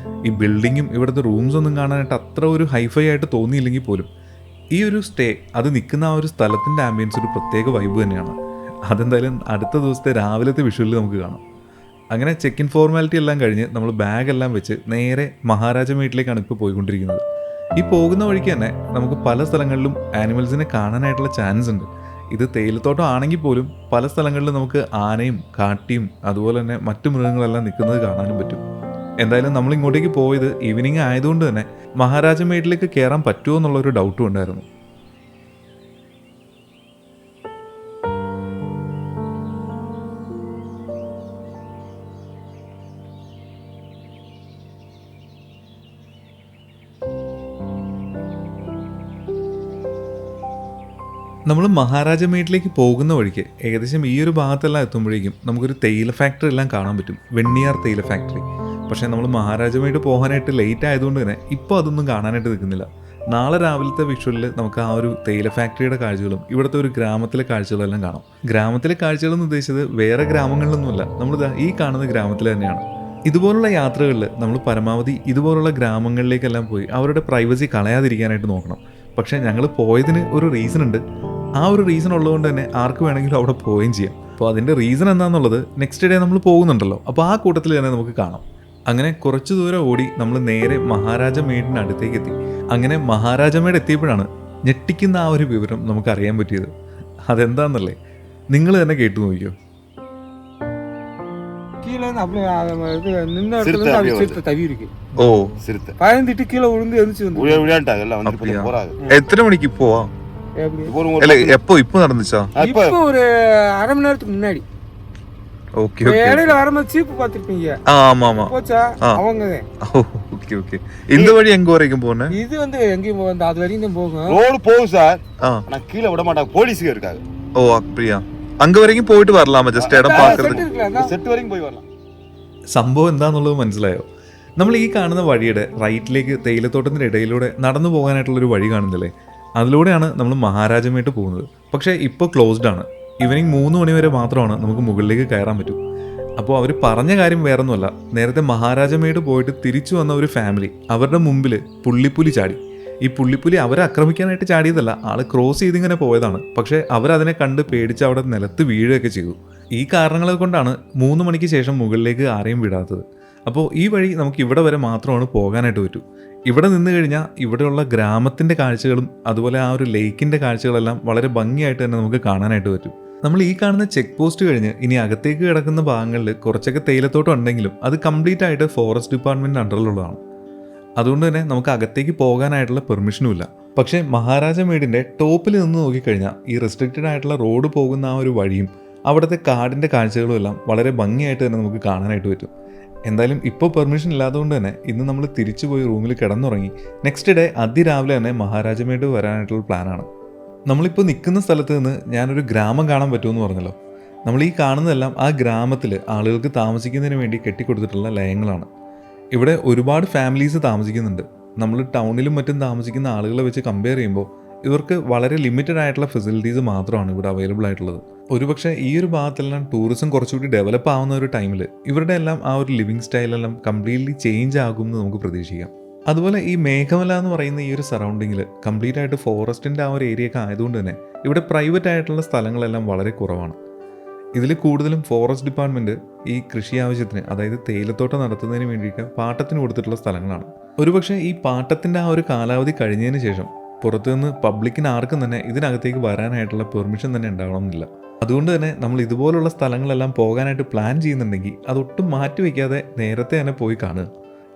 ഈ ബിൽഡിങ്ങും ഇവിടുത്തെ റൂംസ് ഒന്നും കാണാനായിട്ട് അത്ര ഒരു ഹൈഫൈ ആയിട്ട് തോന്നിയില്ലെങ്കിൽ പോലും ഈ ഒരു സ്റ്റേ അത് നിൽക്കുന്ന ആ ഒരു സ്ഥലത്തിൻ്റെ ആംബിയൻസ് ഒരു പ്രത്യേക വൈബ് തന്നെയാണ്. അതെന്തായാലും അടുത്ത ദിവസത്തെ രാവിലത്തെ വിഷ്വലിൽ നമുക്ക് കാണാം. അങ്ങനെ ചെക്ക് ഇൻ ഫോർമാലിറ്റി എല്ലാം കഴിഞ്ഞ് നമ്മൾ ബാഗെല്ലാം വെച്ച് നേരെ മഹാരാജ വീട്ടിലേക്കാണ് ഇപ്പോൾ പോയിക്കൊണ്ടിരിക്കുന്നത്. ഈ പോകുന്ന വഴിക്ക് തന്നെ നമുക്ക് പല സ്ഥലങ്ങളിലും ആനിമൽസിനെ കാണാനായിട്ടുള്ള ചാൻസ് ഉണ്ട്. ഇത് തേയിലത്തോട്ടം ആണെങ്കിൽ പോലും പല സ്ഥലങ്ങളിലും നമുക്ക് ആനയും കാട്ടിയും അതുപോലെ തന്നെ മറ്റു മൃഗങ്ങളെല്ലാം നിൽക്കുന്നത് കാണാനും പറ്റും. എന്തായാലും നമ്മൾ ഇങ്ങോട്ടേക്ക് പോയത് ഈവനിങ് ആയതുകൊണ്ട് തന്നെ മഹാരാജ മേട്ടിലേക്ക് കയറാൻ പറ്റുമോ എന്നുള്ളൊരു ഡൗട്ടും ഉണ്ടായിരുന്നു. നമ്മൾ മഹാരാജ മേട്ടിലേക്ക് പോകുന്ന വഴിക്ക് ഏകദേശം ഈ ഒരു ഭാഗത്തെല്ലാം എത്തുമ്പോഴേക്കും നമുക്കൊരു തേയില ഫാക്ടറി എല്ലാം കാണാൻ പറ്റും, വെണ്ണിയാർ തേയില ഫാക്ടറി. പക്ഷേ നമ്മൾ മഹാരാജ മേട്ട് പോകാനായിട്ട് ലേറ്റ് ആയതുകൊണ്ട് തന്നെ ഇപ്പോൾ അതൊന്നും കാണാനായിട്ട് നിൽക്കുന്നില്ല. നാളെ രാവിലത്തെ വിഷ്വലിൽ നമുക്ക് ആ ഒരു തേയില ഫാക്ടറിയുടെ കാഴ്ചകളും ഇവിടുത്തെ ഒരു ഗ്രാമത്തിലെ കാഴ്ചകളെല്ലാം കാണാം. ഗ്രാമത്തിലെ കാഴ്ചകളെന്ന് ഉദ്ദേശിച്ചത് വേറെ ഗ്രാമങ്ങളിലൊന്നുമല്ല, നമ്മൾ ഈ കാണുന്ന ഗ്രാമത്തിൽ തന്നെയാണ്. ഇതുപോലുള്ള യാത്രകളിൽ നമ്മൾ പരമാവധി ഇതുപോലുള്ള ഗ്രാമങ്ങളിലേക്കെല്ലാം പോയി അവരുടെ പ്രൈവസി കളയാതിരിക്കാനായിട്ട് നോക്കണം. പക്ഷേ ഞങ്ങൾ പോയതിന് ഒരു റീസൺ ഉണ്ട്. ആ ഒരു റീസൺ ഉള്ളതുകൊണ്ട് തന്നെ ആർക്ക് വേണമെങ്കിലും അവിടെ പോവുകയും ചെയ്യാം. അപ്പോൾ അതിൻ്റെ റീസൺ എന്താണെന്നുള്ളത് നെക്സ്റ്റ് ഡേ നമ്മൾ പോകുന്നുണ്ടല്ലോ, അപ്പോൾ ആ കൂട്ടത്തിൽ തന്നെ നമുക്ക് കാണാം. അങ്ങനെ കുറച്ച് ദൂരം ഓടി നമ്മൾ നേരെ മഹാരാജ മേടിന് അടുത്തേക്ക് എത്തി. അങ്ങനെ മഹാരാജ മേട് എത്തിയപ്പോഴാണ് ഞെട്ടിക്കുന്ന ആ ഒരു വിവരം നമുക്ക് അറിയാൻ പറ്റിയത്. അതെന്താണെന്നല്ലേ, നിങ്ങൾ തന്നെ കേട്ടു നോക്കിയോ. എത്ര മണിക്ക് പോവാ? എപ്പോ നടന്നിച്ചാ? ஒரு அரை மணி நேரத்துக்கு முன்னாடி. ஓகே இடையில வரும்போது சீப்பு பாத்திருப்பீங்க. ஆமா ஆமா போச்சா அவங்க. Okay okay. இந்த வழி எங்க வரைக்கும் போன? இது வந்து எங்கேயும் வந்து அது வரைக்கும் தான் போகும். ரோடு போகும் சார். ஆனா கீழ விட மாட்டாங்க, போலீஸ்க்கு இருக்காங்க. ஓ அப்படியா? அங்க வரைக்கும் போயிட்டு வரலாமா? ஜസ്റ്റ് ഇടം പാർക്കறது സെറ്റ് വരെയും പോയി വരണം. സംഭവം എന്താണെന്നുള്ളത് മനസ്സിലായോ? നമ്മൾ ഈ കാണുന്ന വഴിയുടെ റൈറ്റിലേക്ക് തേയിലത്തോട്ടത്തിൻ്റെ ഇടയിലൂടെ നടന്നു പോകാനായിട്ടുള്ളൊരു വഴി കാണുന്നില്ലേ, അതിലൂടെയാണ് നമ്മൾ മഹാരാജമേട്ട് പോകുന്നത്. പക്ഷേ ഇപ്പോൾ ക്ലോസ്ഡ് ആണ്. ഈവനിങ് 3 മണി വരെ മാത്രമാണ് നമുക്ക് മുകളിലേക്ക് കയറാൻ പറ്റൂ. അപ്പോൾ അവർ പറഞ്ഞ കാര്യം വേറൊന്നുമല്ല, നേരത്തെ മഹാരാജമേട് പോയിട്ട് തിരിച്ചു വന്ന ഒരു ഫാമിലി അവരുടെ മുമ്പിൽ പുള്ളിപ്പുലി ചാടി. ഈ പുള്ളിപ്പുലി അവരെ ആക്രമിക്കാനായിട്ട് ചാടിയതല്ല, ആൾ ക്രോസ് ചെയ്തിങ്ങനെ പോയതാണ്. പക്ഷേ അവരതിനെ കണ്ട് പേടിച്ച് അവിടെ നിലത്ത് വീഴുകയൊക്കെ ചെയ്തു. ഈ കാരണങ്ങളെ കൊണ്ടാണ് 3 മണിക്ക് ശേഷം മുകളിലേക്ക് ആരെയും വിടാത്തത്. അപ്പോൾ ഈ വഴി നമുക്ക് ഇവിടെ വരെ മാത്രമാണ് പോകാനായിട്ട് പറ്റൂ. ഇവിടെ നിന്ന് കഴിഞ്ഞാൽ ഇവിടെയുള്ള ഗ്രാമത്തിൻ്റെ കാഴ്ചകളും അതുപോലെ ആ ഒരു ലേക്കിൻ്റെ കാഴ്ചകളെല്ലാം വളരെ ഭംഗിയായിട്ട് തന്നെ നമുക്ക് കാണാനായിട്ട് പറ്റും. നമ്മൾ ഈ കാണുന്ന ചെക്ക് പോസ്റ്റ് കഴിഞ്ഞ് ഇനി അകത്തേക്ക് കിടക്കുന്ന ഭാഗങ്ങളിൽ കുറച്ചൊക്കെ തേയിലത്തോട്ടം ഉണ്ടെങ്കിലും അത് കംപ്ലീറ്റ് ആയിട്ട് ഫോറസ്റ്റ് ഡിപ്പാർട്ട്മെൻറ്റ് അണ്ടറിലുള്ളതാണ്. അതുകൊണ്ട് തന്നെ നമുക്ക് അകത്തേക്ക് പോകാനായിട്ടുള്ള പെർമിഷനും ഇല്ല. പക്ഷേ മഹാരാജമേടിൻ്റെ ടോപ്പിൽ നിന്ന് നോക്കിക്കഴിഞ്ഞാൽ ഈ റെസ്ട്രിക്റ്റഡ് ആയിട്ടുള്ള റോഡ് പോകുന്ന ആ ഒരു വഴിയും അവിടുത്തെ കാടിൻ്റെ കാഴ്ചകളും എല്ലാം വളരെ ഭംഗിയായിട്ട് തന്നെ നമുക്ക് കാണാനായിട്ട് പറ്റും. എന്തായാലും ഇപ്പോൾ പെർമിഷൻ ഇല്ലാത്തതുകൊണ്ട് തന്നെ ഇന്ന് നമ്മൾ തിരിച്ചു പോയി റൂമിൽ കിടന്നുറങ്ങി നെക്സ്റ്റ് ഡേ അതിരാവിലെ തന്നെ മഹാരാജമേട് വരാനായിട്ടുള്ള പ്ലാനാണ്. നമ്മളിപ്പോൾ നിൽക്കുന്ന സ്ഥലത്ത് നിന്ന് ഞാനൊരു ഗ്രാമം കാണാൻ പറ്റുമെന്ന് പറഞ്ഞല്ലോ. നമ്മൾ ഈ കാണുന്നതെല്ലാം ആ ഗ്രാമത്തിൽ ആളുകൾക്ക് താമസിക്കുന്നതിന് വേണ്ടി കെട്ടിക്കൊടുത്തിട്ടുള്ള ലയങ്ങളാണ്. ഇവിടെ ഒരുപാട് ഫാമിലീസ് താമസിക്കുന്നുണ്ട്. നമ്മൾ ടൗണിലും മറ്റും താമസിക്കുന്ന ആളുകളെ വെച്ച് കമ്പയർ ചെയ്യുമ്പോൾ ഇവർക്ക് വളരെ ലിമിറ്റഡ് ആയിട്ടുള്ള ഫെസിലിറ്റീസ് മാത്രമാണ് ഇവിടെ അവൈലബിൾ ആയിട്ടുള്ളത്. ഒരുപക്ഷെ ഈ ഒരു ഭാഗത്തെല്ലാം ടൂറിസം കുറച്ചുകൂടി ഡെവലപ്പ് ആവുന്ന ഒരു ടൈമിൽ ഇവരുടെ എല്ലാം ആ ഒരു ലിവിങ് സ്റ്റൈലെല്ലാം കംപ്ലീറ്റ്ലി ചേഞ്ച് ആകുമെന്ന് നമുക്ക് പ്രതീക്ഷിക്കാം. അതുപോലെ ഈ മേഘമല എന്ന് പറയുന്ന ഈ ഒരു സറൗണ്ടിങ്ങിൽ കംപ്ലീറ്റ് ആയിട്ട് ഫോറസ്റ്റിൻ്റെ ആ ഒരു ഏരിയ ഒക്കെ ആയതുകൊണ്ട് തന്നെ ഇവിടെ പ്രൈവറ്റ് ആയിട്ടുള്ള സ്ഥലങ്ങളെല്ലാം വളരെ കുറവാണ്. ഇതിൽ കൂടുതലും ഫോറസ്റ്റ് ഡിപ്പാർട്ട്മെൻറ്റ് ഈ കൃഷി ആവശ്യത്തിന്, അതായത് തേയിലത്തോട്ടം നടത്തുന്നതിന് വേണ്ടിയിട്ട് പാട്ടത്തിന് കൊടുത്തിട്ടുള്ള സ്ഥലങ്ങളാണ്. ഒരുപക്ഷെ ഈ പാട്ടത്തിൻ്റെ ആ ഒരു കാലാവധി കഴിഞ്ഞതിന് ശേഷം പുറത്തുനിന്ന് പബ്ലിക്കിന് ആർക്കും തന്നെ ഇതിനകത്തേക്ക് വരാനായിട്ടുള്ള പെർമിഷൻ തന്നെ ഉണ്ടാകണമെന്നില്ല. അതുകൊണ്ട് തന്നെ നമ്മൾ ഇതുപോലുള്ള സ്ഥലങ്ങളെല്ലാം പോകാനായിട്ട് പ്ലാൻ ചെയ്യുന്നുണ്ടെങ്കിൽ അതൊട്ടും മാറ്റി വയ്ക്കാതെ നേരത്തെ തന്നെ പോയി കാണുക.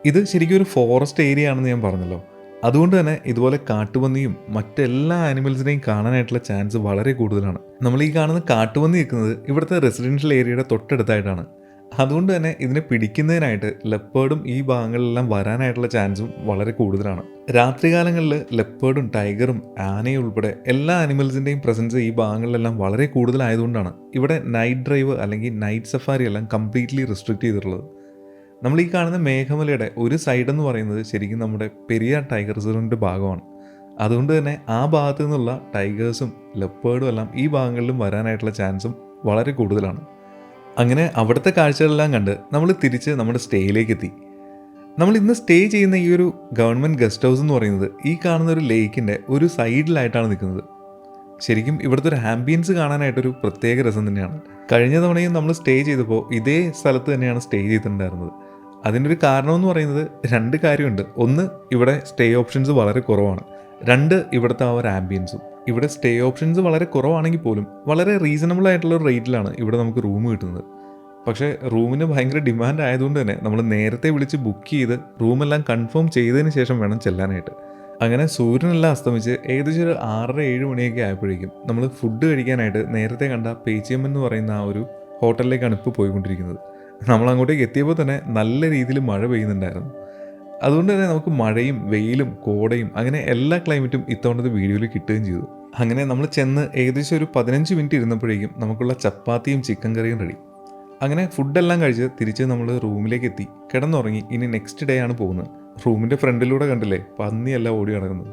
ഇത് ശരിക്കും ഒരു ഫോറസ്റ്റ് ഏരിയ ആണെന്ന് ഞാൻ പറഞ്ഞല്ലോ. അതുകൊണ്ട് തന്നെ ഇതുപോലെ കാട്ടുപന്നിയും മറ്റെല്ലാ ആനിമൽസിനെയും കാണാനായിട്ടുള്ള ചാൻസ് വളരെ കൂടുതലാണ്. നമ്മൾ ഈ കാണുന്ന കാട്ടുപന്നി നിൽക്കുന്നത് ഇവിടുത്തെ റെസിഡൻഷ്യൽ ഏരിയയുടെ തൊട്ടടുത്തായിട്ടാണ്. അതുകൊണ്ട് തന്നെ ഇതിനെ പിടിക്കുന്നതിനായിട്ട് ലെപ്പേർഡും ഈ ഭാഗങ്ങളിലെല്ലാം വരാനായിട്ടുള്ള ചാൻസും വളരെ കൂടുതലാണ്. രാത്രികാലങ്ങളിൽ ലെപ്പേർഡും ടൈഗറും ആനയും ഉൾപ്പെടെ എല്ലാ ആനിമൽസിൻ്റെയും പ്രസൻസ് ഈ ഭാഗങ്ങളിലെല്ലാം വളരെ കൂടുതലായതുകൊണ്ടാണ് ഇവിടെ നൈറ്റ് ഡ്രൈവ് അല്ലെങ്കിൽ നൈറ്റ് സഫാരി എല്ലാം കംപ്ലീറ്റ്ലി റെസ്ട്രിക്റ്റ് ചെയ്തിട്ടുള്ളത്. നമ്മൾ ഈ കാണുന്ന മേഘമലയുടെ ഒരു സൈഡ് എന്ന് പറയുന്നത് ശരിക്കും നമ്മുടെ പെരിയാർ ടൈഗർ റിസർവിൻ്റെ ഭാഗമാണ്. അതുകൊണ്ട് തന്നെ ആ ഭാഗത്തു നിന്നുള്ള ടൈഗേഴ്സും ലെപ്പേർഡും എല്ലാം ഈ ഭാഗങ്ങളിലും വരാനായിട്ടുള്ള ചാൻസും വളരെ കൂടുതലാണ്. അങ്ങനെ അവിടുത്തെ കാഴ്ചകളെല്ലാം കണ്ട് നമ്മൾ തിരിച്ച് നമ്മുടെ സ്റ്റേയിലേക്ക് എത്തി. നമ്മൾ ഇന്ന് സ്റ്റേ ചെയ്യുന്ന ഈ ഒരു ഗവൺമെൻറ് ഗസ്റ്റ് ഹൗസ് എന്ന് പറയുന്നത് ഈ കാണുന്ന ഒരു ലേക്കിൻ്റെ ഒരു സൈഡിലായിട്ടാണ് നിൽക്കുന്നത്. ശരിക്കും ഇവിടുത്തെ ഒരു ആംബിയൻസ് കാണാനായിട്ടൊരു പ്രത്യേക രസം തന്നെയാണ്. കഴിഞ്ഞ തവണയും നമ്മൾ സ്റ്റേ ചെയ്തപ്പോൾ ഇതേ സ്ഥലത്ത് തന്നെയാണ് സ്റ്റേ ചെയ്തിട്ടുണ്ടായിരുന്നത്. അതിൻ്റെ ഒരു കാരണമെന്ന് പറയുന്നത് 2 കാര്യമുണ്ട്. ഒന്ന്, ഇവിടെ സ്റ്റേ ഓപ്ഷൻസ് വളരെ കുറവാണ്. 2, ഇവിടുത്തെ ആ ഒരു ആംബിയൻസും. ഇവിടെ സ്റ്റേ ഓപ്ഷൻസ് വളരെ കുറവാണെങ്കിൽ പോലും വളരെ റീസണബിൾ ആയിട്ടുള്ള ഒരു റേറ്റിലാണ് ഇവിടെ നമുക്ക് റൂം കിട്ടുന്നത്. പക്ഷേ റൂമിന് ഭയങ്കര ഡിമാൻഡ് ആയതുകൊണ്ട് തന്നെ നമ്മൾ നേരത്തെ വിളിച്ച് ബുക്ക് ചെയ്ത് റൂമെല്ലാം കൺഫേം ചെയ്തതിന് ശേഷം വേണം ചെല്ലാനായിട്ട്. അങ്ങനെ സൂര്യനെല്ലാം അസ്തമിച്ച് ഏകദേശം ഒരു 6-7 മണിയൊക്കെ ആയപ്പോഴേക്കും നമ്മൾ ഫുഡ് കഴിക്കാനായിട്ട് നേരത്തെ കണ്ട പേച്ചിയം എന്ന് പറയുന്ന ആ ഒരു ഹോട്ടലിലേക്കാണ് ഇപ്പോൾ പോയിക്കൊണ്ടിരിക്കുന്നത്. നമ്മൾ അങ്ങോട്ടേക്ക് എത്തിയപ്പോൾ തന്നെ നല്ല രീതിയിൽ മഴ പെയ്യുന്നുണ്ടായിരുന്നു. അതുകൊണ്ട് തന്നെ നമുക്ക് മഴയും വെയിലും കോടയും അങ്ങനെ എല്ലാ ക്ലൈമറ്റും ഇത്തവണത്തെ വീഡിയോയിൽ കിട്ടുകയും ചെയ്തു. അങ്ങനെ നമ്മൾ ചെന്ന് ഏകദേശം ഒരു 15 മിനിറ്റ് ഇരുന്നപ്പോഴേക്കും നമുക്കുള്ള ചപ്പാത്തിയും ചിക്കൻ കറിയും റെഡി. അങ്ങനെ ഫുഡെല്ലാം കഴിച്ച് തിരിച്ച് നമ്മൾ റൂമിലേക്ക് എത്തി കിടന്നുറങ്ങി. ഇനി നെക്സ്റ്റ് ഡേ ആണ് പോകുന്നത്. റൂമിൻ്റെ ഫ്രണ്ടിലൂടെ കണ്ടില്ലേ പന്നിയെല്ലാം ഓടി നടക്കുന്നത്.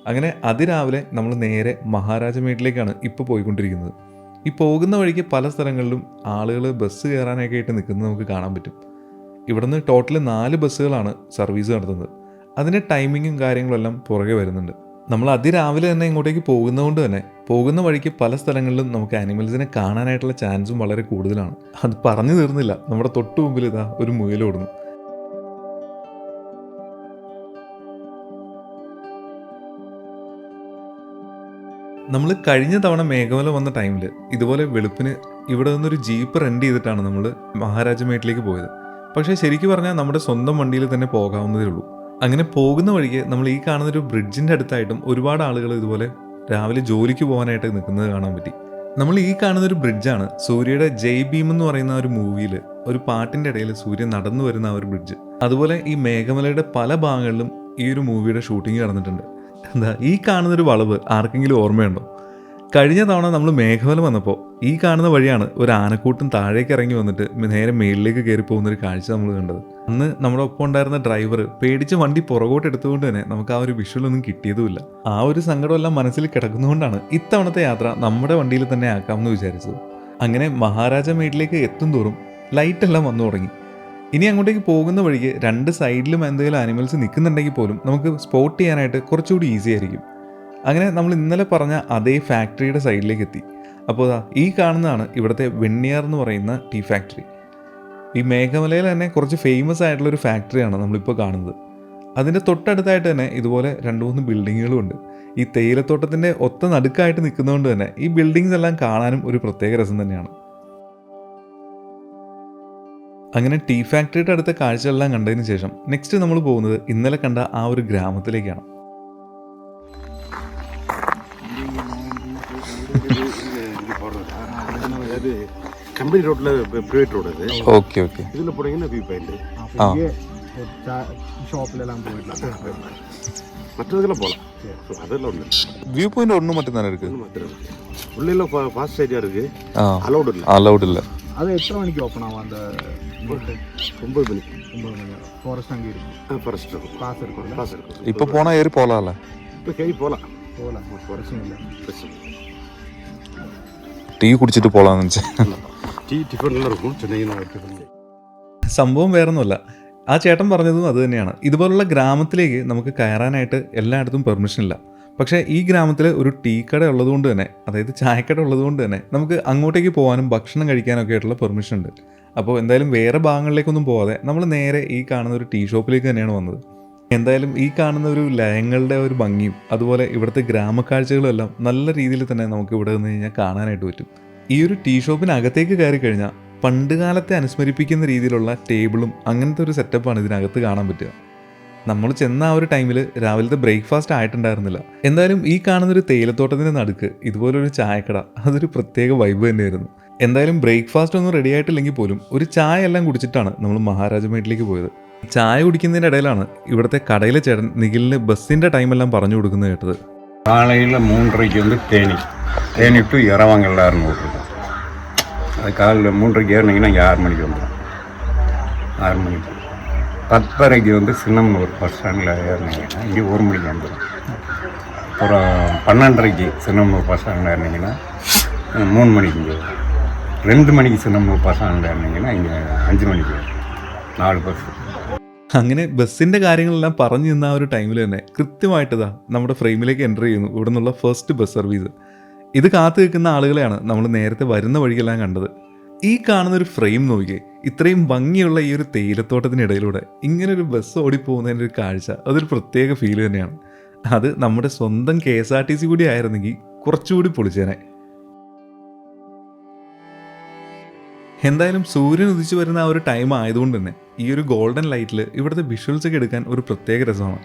അങ്ങനെ അതിരാവിലെ നമ്മൾ നേരെ മഹാരാജമേട്ടിലേക്കാണ് ഇപ്പോൾ പോയിക്കൊണ്ടിരിക്കുന്നത്. ഈ പോകുന്ന വഴിക്ക് പല സ്ഥലങ്ങളിലും ആളുകൾ ബസ് കയറാനൊക്കെ ആയിട്ട് നിൽക്കുന്നത് നമുക്ക് കാണാൻ പറ്റും. ഇവിടുന്ന് ടോട്ടൽ 4 ബസ്സുകളാണ് സർവീസ് നടത്തുന്നത്. അതിൻ്റെ ടൈമിങ്ങും കാര്യങ്ങളും എല്ലാം പുറകെ വരുന്നുണ്ട്. നമ്മൾ അതിരാവിലെ തന്നെ ഇങ്ങോട്ടേക്ക് പോകുന്നതുകൊണ്ട് തന്നെ പോകുന്ന വഴിക്ക് പല സ്ഥലങ്ങളിലും നമുക്ക് ആനിമൽസിനെ കാണാനായിട്ടുള്ള ചാൻസും വളരെ കൂടുതലാണ്. അത് പറഞ്ഞു തീർന്നില്ല, നമ്മുടെ തൊട്ടു മുമ്പിൽ ഇതാ ഒരു മുയലോടുന്നു. നമ്മൾ കഴിഞ്ഞ തവണ മേഘമല വന്ന ടൈമിൽ ഇതുപോലെ വെളുപ്പിന് ഇവിടെ നിന്നൊരു ജീപ്പ് റെൻ്റ് ചെയ്തിട്ടാണ് നമ്മൾ മഹാരാജമേട്ടിലേക്ക് പോയത്. പക്ഷേ ശരിക്കും പറഞ്ഞാൽ നമ്മുടെ സ്വന്തം വണ്ടിയിൽ തന്നെ പോകാവുന്നതേ ഉള്ളൂ. അങ്ങനെ പോകുന്ന വഴിക്ക് നമ്മൾ ഈ കാണുന്നൊരു ബ്രിഡ്ജിൻ്റെ അടുത്തായിട്ടും ഒരുപാട് ആളുകൾ ഇതുപോലെ രാവിലെ ജോലിക്ക് പോകാനായിട്ട് നിൽക്കുന്നത് കാണാൻ പറ്റി. നമ്മൾ ഈ കാണുന്നൊരു ബ്രിഡ്ജാണ് സൂര്യയുടെ ജയ് ഭീം എന്ന് പറയുന്ന ഒരു മൂവിയിൽ ഒരു പാട്ടിൻ്റെ ഇടയിൽ സൂര്യൻ നടന്നു വരുന്ന ആ ഒരു ബ്രിഡ്ജ്. അതുപോലെ ഈ മേഘമലയുടെ പല ഭാഗങ്ങളിലും ഈ ഒരു മൂവിയുടെ ഷൂട്ടിംഗ് നടന്നിട്ടുണ്ട്. എന്താ ഈ കാണുന്നൊരു വളവ് ആർക്കെങ്കിലും ഓർമ്മയുണ്ടോ? കഴിഞ്ഞ തവണ നമ്മൾ മേഘമല വന്നപ്പോൾ ഈ കാണുന്ന വഴിയാണ് ഒരു ആനക്കൂട്ടം താഴേക്ക് ഇറങ്ങി വന്നിട്ട് നേരെ മേളിലേക്ക് കയറി പോകുന്നൊരു കാഴ്ച നമ്മൾ കണ്ടത്. അന്ന് നമ്മുടെ ഒപ്പം ഉണ്ടായിരുന്ന ഡ്രൈവർ പേടിച്ച് വണ്ടി പുറകോട്ട് എടുത്തുകൊണ്ട് തന്നെ നമുക്ക് ആ ഒരു വിഷ്വലൊന്നും കിട്ടിയതുമില്ല. ആ ഒരു സങ്കടമെല്ലാം മനസ്സിൽ കിടക്കുന്നതുകൊണ്ടാണ് ഇത്തവണത്തെ യാത്ര നമ്മുടെ വണ്ടിയിൽ തന്നെ ആക്കാമെന്ന് വിചാരിച്ചത്. അങ്ങനെ മഹാരാജമേട്ടിലേക്ക് എത്തും തോറും ലൈറ്റെല്ലാം വന്നു തുടങ്ങി. ഇനി അങ്ങോട്ടേക്ക് പോകുന്ന വഴിക്ക് 2 സൈഡിലും എന്തെങ്കിലും ആനിമൽസ് നിൽക്കുന്നുണ്ടെങ്കിൽ പോലും നമുക്ക് സ്പോട്ട് ചെയ്യാനായിട്ട് കുറച്ചുകൂടി ഈസി ആയിരിക്കും. അങ്ങനെ നമ്മൾ ഇന്നലെ പറഞ്ഞ അതേ ഫാക്ടറിയുടെ സൈഡിലേക്ക് എത്തി. അപ്പോൾ ഈ കാണുന്നതാണ് ഇവിടുത്തെ വെണ്ണിയാർ എന്ന് പറയുന്ന ടീ ഫാക്ടറി. ഈ മേഘമലയിൽ തന്നെ കുറച്ച് ഫേമസ് ആയിട്ടുള്ളൊരു ഫാക്ടറിയാണ് നമ്മളിപ്പോൾ കാണുന്നത്. അതിൻ്റെ തൊട്ടടുത്തായിട്ട് തന്നെ ഇതുപോലെ 2-3 ബിൽഡിങ്ങുകളും ഉണ്ട്. ഈ തേയിലത്തോട്ടത്തിൻ്റെ ഒത്ത നടുക്കായിട്ട് നിൽക്കുന്നതുകൊണ്ട് തന്നെ ഈ ബിൽഡിങ്സ് എല്ലാം കാണാനും ഒരു പ്രത്യേക രസം തന്നെയാണ്. അങ്ങനെ ടീ ഫാക്ടറിയുടെ അടുത്ത കാഴ്ചകളെല്ലാം കണ്ടതിന് ശേഷം നെക്സ്റ്റ് നമ്മൾ പോകുന്നത് ഇന്നലെ കണ്ട ആ ഒരു ഗ്രാമത്തിലേക്കാണ്. கம்பெனி ரோட்ல பிரைவேட் ரோடு அது. Okay okay. இதுல போனீங்கன்னா வியூ பாயிண்ட். ஷாப்லாம் போயிடலாம். மற்றதுக்கெல்லாம் போகலாம். அதெல்லாம் ஒன்று വ്യൂ പോയിന്റ് ഒന്നും മറ്റും തന്നെ இருக்கு. மாத்திரம் உள்ளே ஃபாஸ்ட் ஏரியா இருக்கு. அலௌட் இல்லை. അലൗഡ് ഇല്ല. அது எத்தனை மணிக்கு ஓப்பன் ஆகும் அந்த 9 மணி. 9 மணி ஃபாரஸ்ட் அங்கே இருக்கும். ஃபாரஸ்ட் இருக்கும். பாஸ் இருக்கும். பாஸ் இருக்கும். ഇപ്പൊ പോണ ഏറി പോലാല്ലേ? இப்போ கை போகலாம். போகலாம். பிரச்சனை இல்லை. பிரச்சனை ടീ കുടിച്ചിട്ട് പോലാന്ന് വെച്ചാൽ டீ டிஃபன்லாம் இருக்கும். சென்னையில் டிஃபன். സംഭവം വേറൊന്നുമല്ല, ആ ചേട്ടൻ പറഞ്ഞതും അത് തന്നെയാണ്. ഇതുപോലുള്ള ഗ്രാമത്തിലേക്ക് നമുക്ക് കയറാനായിട്ട് എല്ലായിടത്തും പെർമിഷൻ ഇല്ല. പക്ഷേ ഈ ഗ്രാമത്തിൽ ഒരു ടീ കട ഉള്ളതുകൊണ്ട് തന്നെ, അതായത് ചായക്കട ഉള്ളതുകൊണ്ട് തന്നെ നമുക്ക് അങ്ങോട്ടേക്ക് പോകാനും ഭക്ഷണം കഴിക്കാനൊക്കെ ആയിട്ടുള്ള പെർമിഷൻ ഉണ്ട്. അപ്പോൾ എന്തായാലും വേറെ ഭാഗങ്ങളിലേക്കൊന്നും പോകാതെ നമ്മൾ നേരെ ഈ കാണുന്ന ഒരു ടീ ഷോപ്പിലേക്ക് തന്നെയാണ് വന്നത്. എന്തായാലും ഈ കാണുന്ന ഒരു ലയങ്ങളുടെ ഒരു ഭംഗിയും അതുപോലെ ഇവിടുത്തെ ഗ്രാമക്കാഴ്ചകളും എല്ലാം നല്ല രീതിയിൽ തന്നെ നമുക്ക് ഇവിടെ നിന്ന് കഴിഞ്ഞാൽ കാണാനായിട്ട് പറ്റും. ഈ ഒരു ടീ ഷോപ്പിനകത്തേക്ക് കയറി കഴിഞ്ഞാൽ പണ്ട് കാലത്തെ അനുസ്മരിപ്പിക്കുന്ന രീതിയിലുള്ള ടേബിളും അങ്ങനത്തെ ഒരു സെറ്റപ്പാണ് ഇതിനകത്ത് കാണാൻ പറ്റുക. നമ്മൾ ചെന്ന ആ ഒരു ടൈമിൽ രാവിലത്തെ ബ്രേക്ക്ഫാസ്റ്റ് ആയിട്ടുണ്ടായിരുന്നില്ല. എന്തായാലും ഈ കാണുന്നൊരു തേയിലത്തോട്ടത്തിൻ്റെ നടുക്ക് ഇതുപോലൊരു ചായക്കട, അതൊരു പ്രത്യേക വൈബ് തന്നെയായിരുന്നു. എന്തായാലും ബ്രേക്ക്ഫാസ്റ്റ് ഒന്നും റെഡി ആയിട്ടില്ലെങ്കിൽ പോലും ഒരു ചായ എല്ലാം കുടിച്ചിട്ടാണ് നമ്മൾ മഹാരാജമേട്ടിലേക്ക് പോയത്. ചായ കുടിക്കുന്നതിൻ്റെ ഇടയിലാണ് ഇവിടുത്തെ കടയിലെ ചേട്ടൻ നിഖിലിന് ബസ്സിൻ്റെ ടൈമെല്ലാം പറഞ്ഞു കൊടുക്കുന്നത് കേട്ടത്. காலையில் 3:30 வந்து தேனி டு இரவங்கல்லாருன்னு விட்ருக்கோம். அது காலையில் 3:30 ஏறினீங்கன்னா இங்கே 6 மணிக்கு வந்துடும். 6 மணிக்கு 10:30 வந்து சின்னமனூர் பஸ் ஸ்டாண்டில் ஏறினீங்கன்னா இங்கே 1 மணிக்கு வந்துடும். அப்புறம் 12:30 சின்னமனூர் பஸ் ஸ்டாண்டில் ஏறினீங்கன்னா 3 மணிக்கு இங்கே வரும். 2 மணிக்கு சின்னமனூர் பஸ் ஸ்டாண்டில் ஏறினீங்கன்னா இங்கே 5 மணிக்கு வரும். 4 பஸ். അങ്ങനെ ബസ്സിൻ്റെ കാര്യങ്ങളെല്ലാം പറഞ്ഞു നിന്ന ആ ഒരു ടൈമിൽ തന്നെ കൃത്യമായിട്ടതാ നമ്മുടെ ഫ്രെയിമിലേക്ക് എൻ്റർ ചെയ്യുന്നു ഇവിടെ നിന്നുള്ള ഫസ്റ്റ് ബസ് സർവീസ്. ഇത് കാത്തു നിൽക്കുന്ന ആളുകളെയാണ് നമ്മൾ നേരത്തെ വരുന്ന വഴിക്കെല്ലാം കണ്ടത്. ഈ കാണുന്നൊരു ഫ്രെയിം നോക്കിയേ, ഇത്രയും ഭംഗിയുള്ള ഈ ഒരു തേയിലത്തോട്ടത്തിനിടയിലൂടെ ഇങ്ങനൊരു ബസ് ഓടിപ്പോകുന്നതിൻ്റെ ഒരു കാഴ്ച അതൊരു പ്രത്യേക ഫീൽ തന്നെയാണ്. അത് നമ്മുടെ സ്വന്തം KSRTC കൂടി ആയിരുന്നെങ്കിൽ കുറച്ചുകൂടി പൊളിച്ചേനെ. എന്തായാലും സൂര്യൻ ഉദിച്ചു വരുന്ന ആ ഒരു ടൈം ആയതുകൊണ്ട് തന്നെ ഈ ഒരു ഗോൾഡൻ ലൈറ്റിൽ ഇവിടുത്തെ വിഷ്വൽസ് ഒക്കെ എടുക്കാൻ ഒരു പ്രത്യേക രസമാണ്.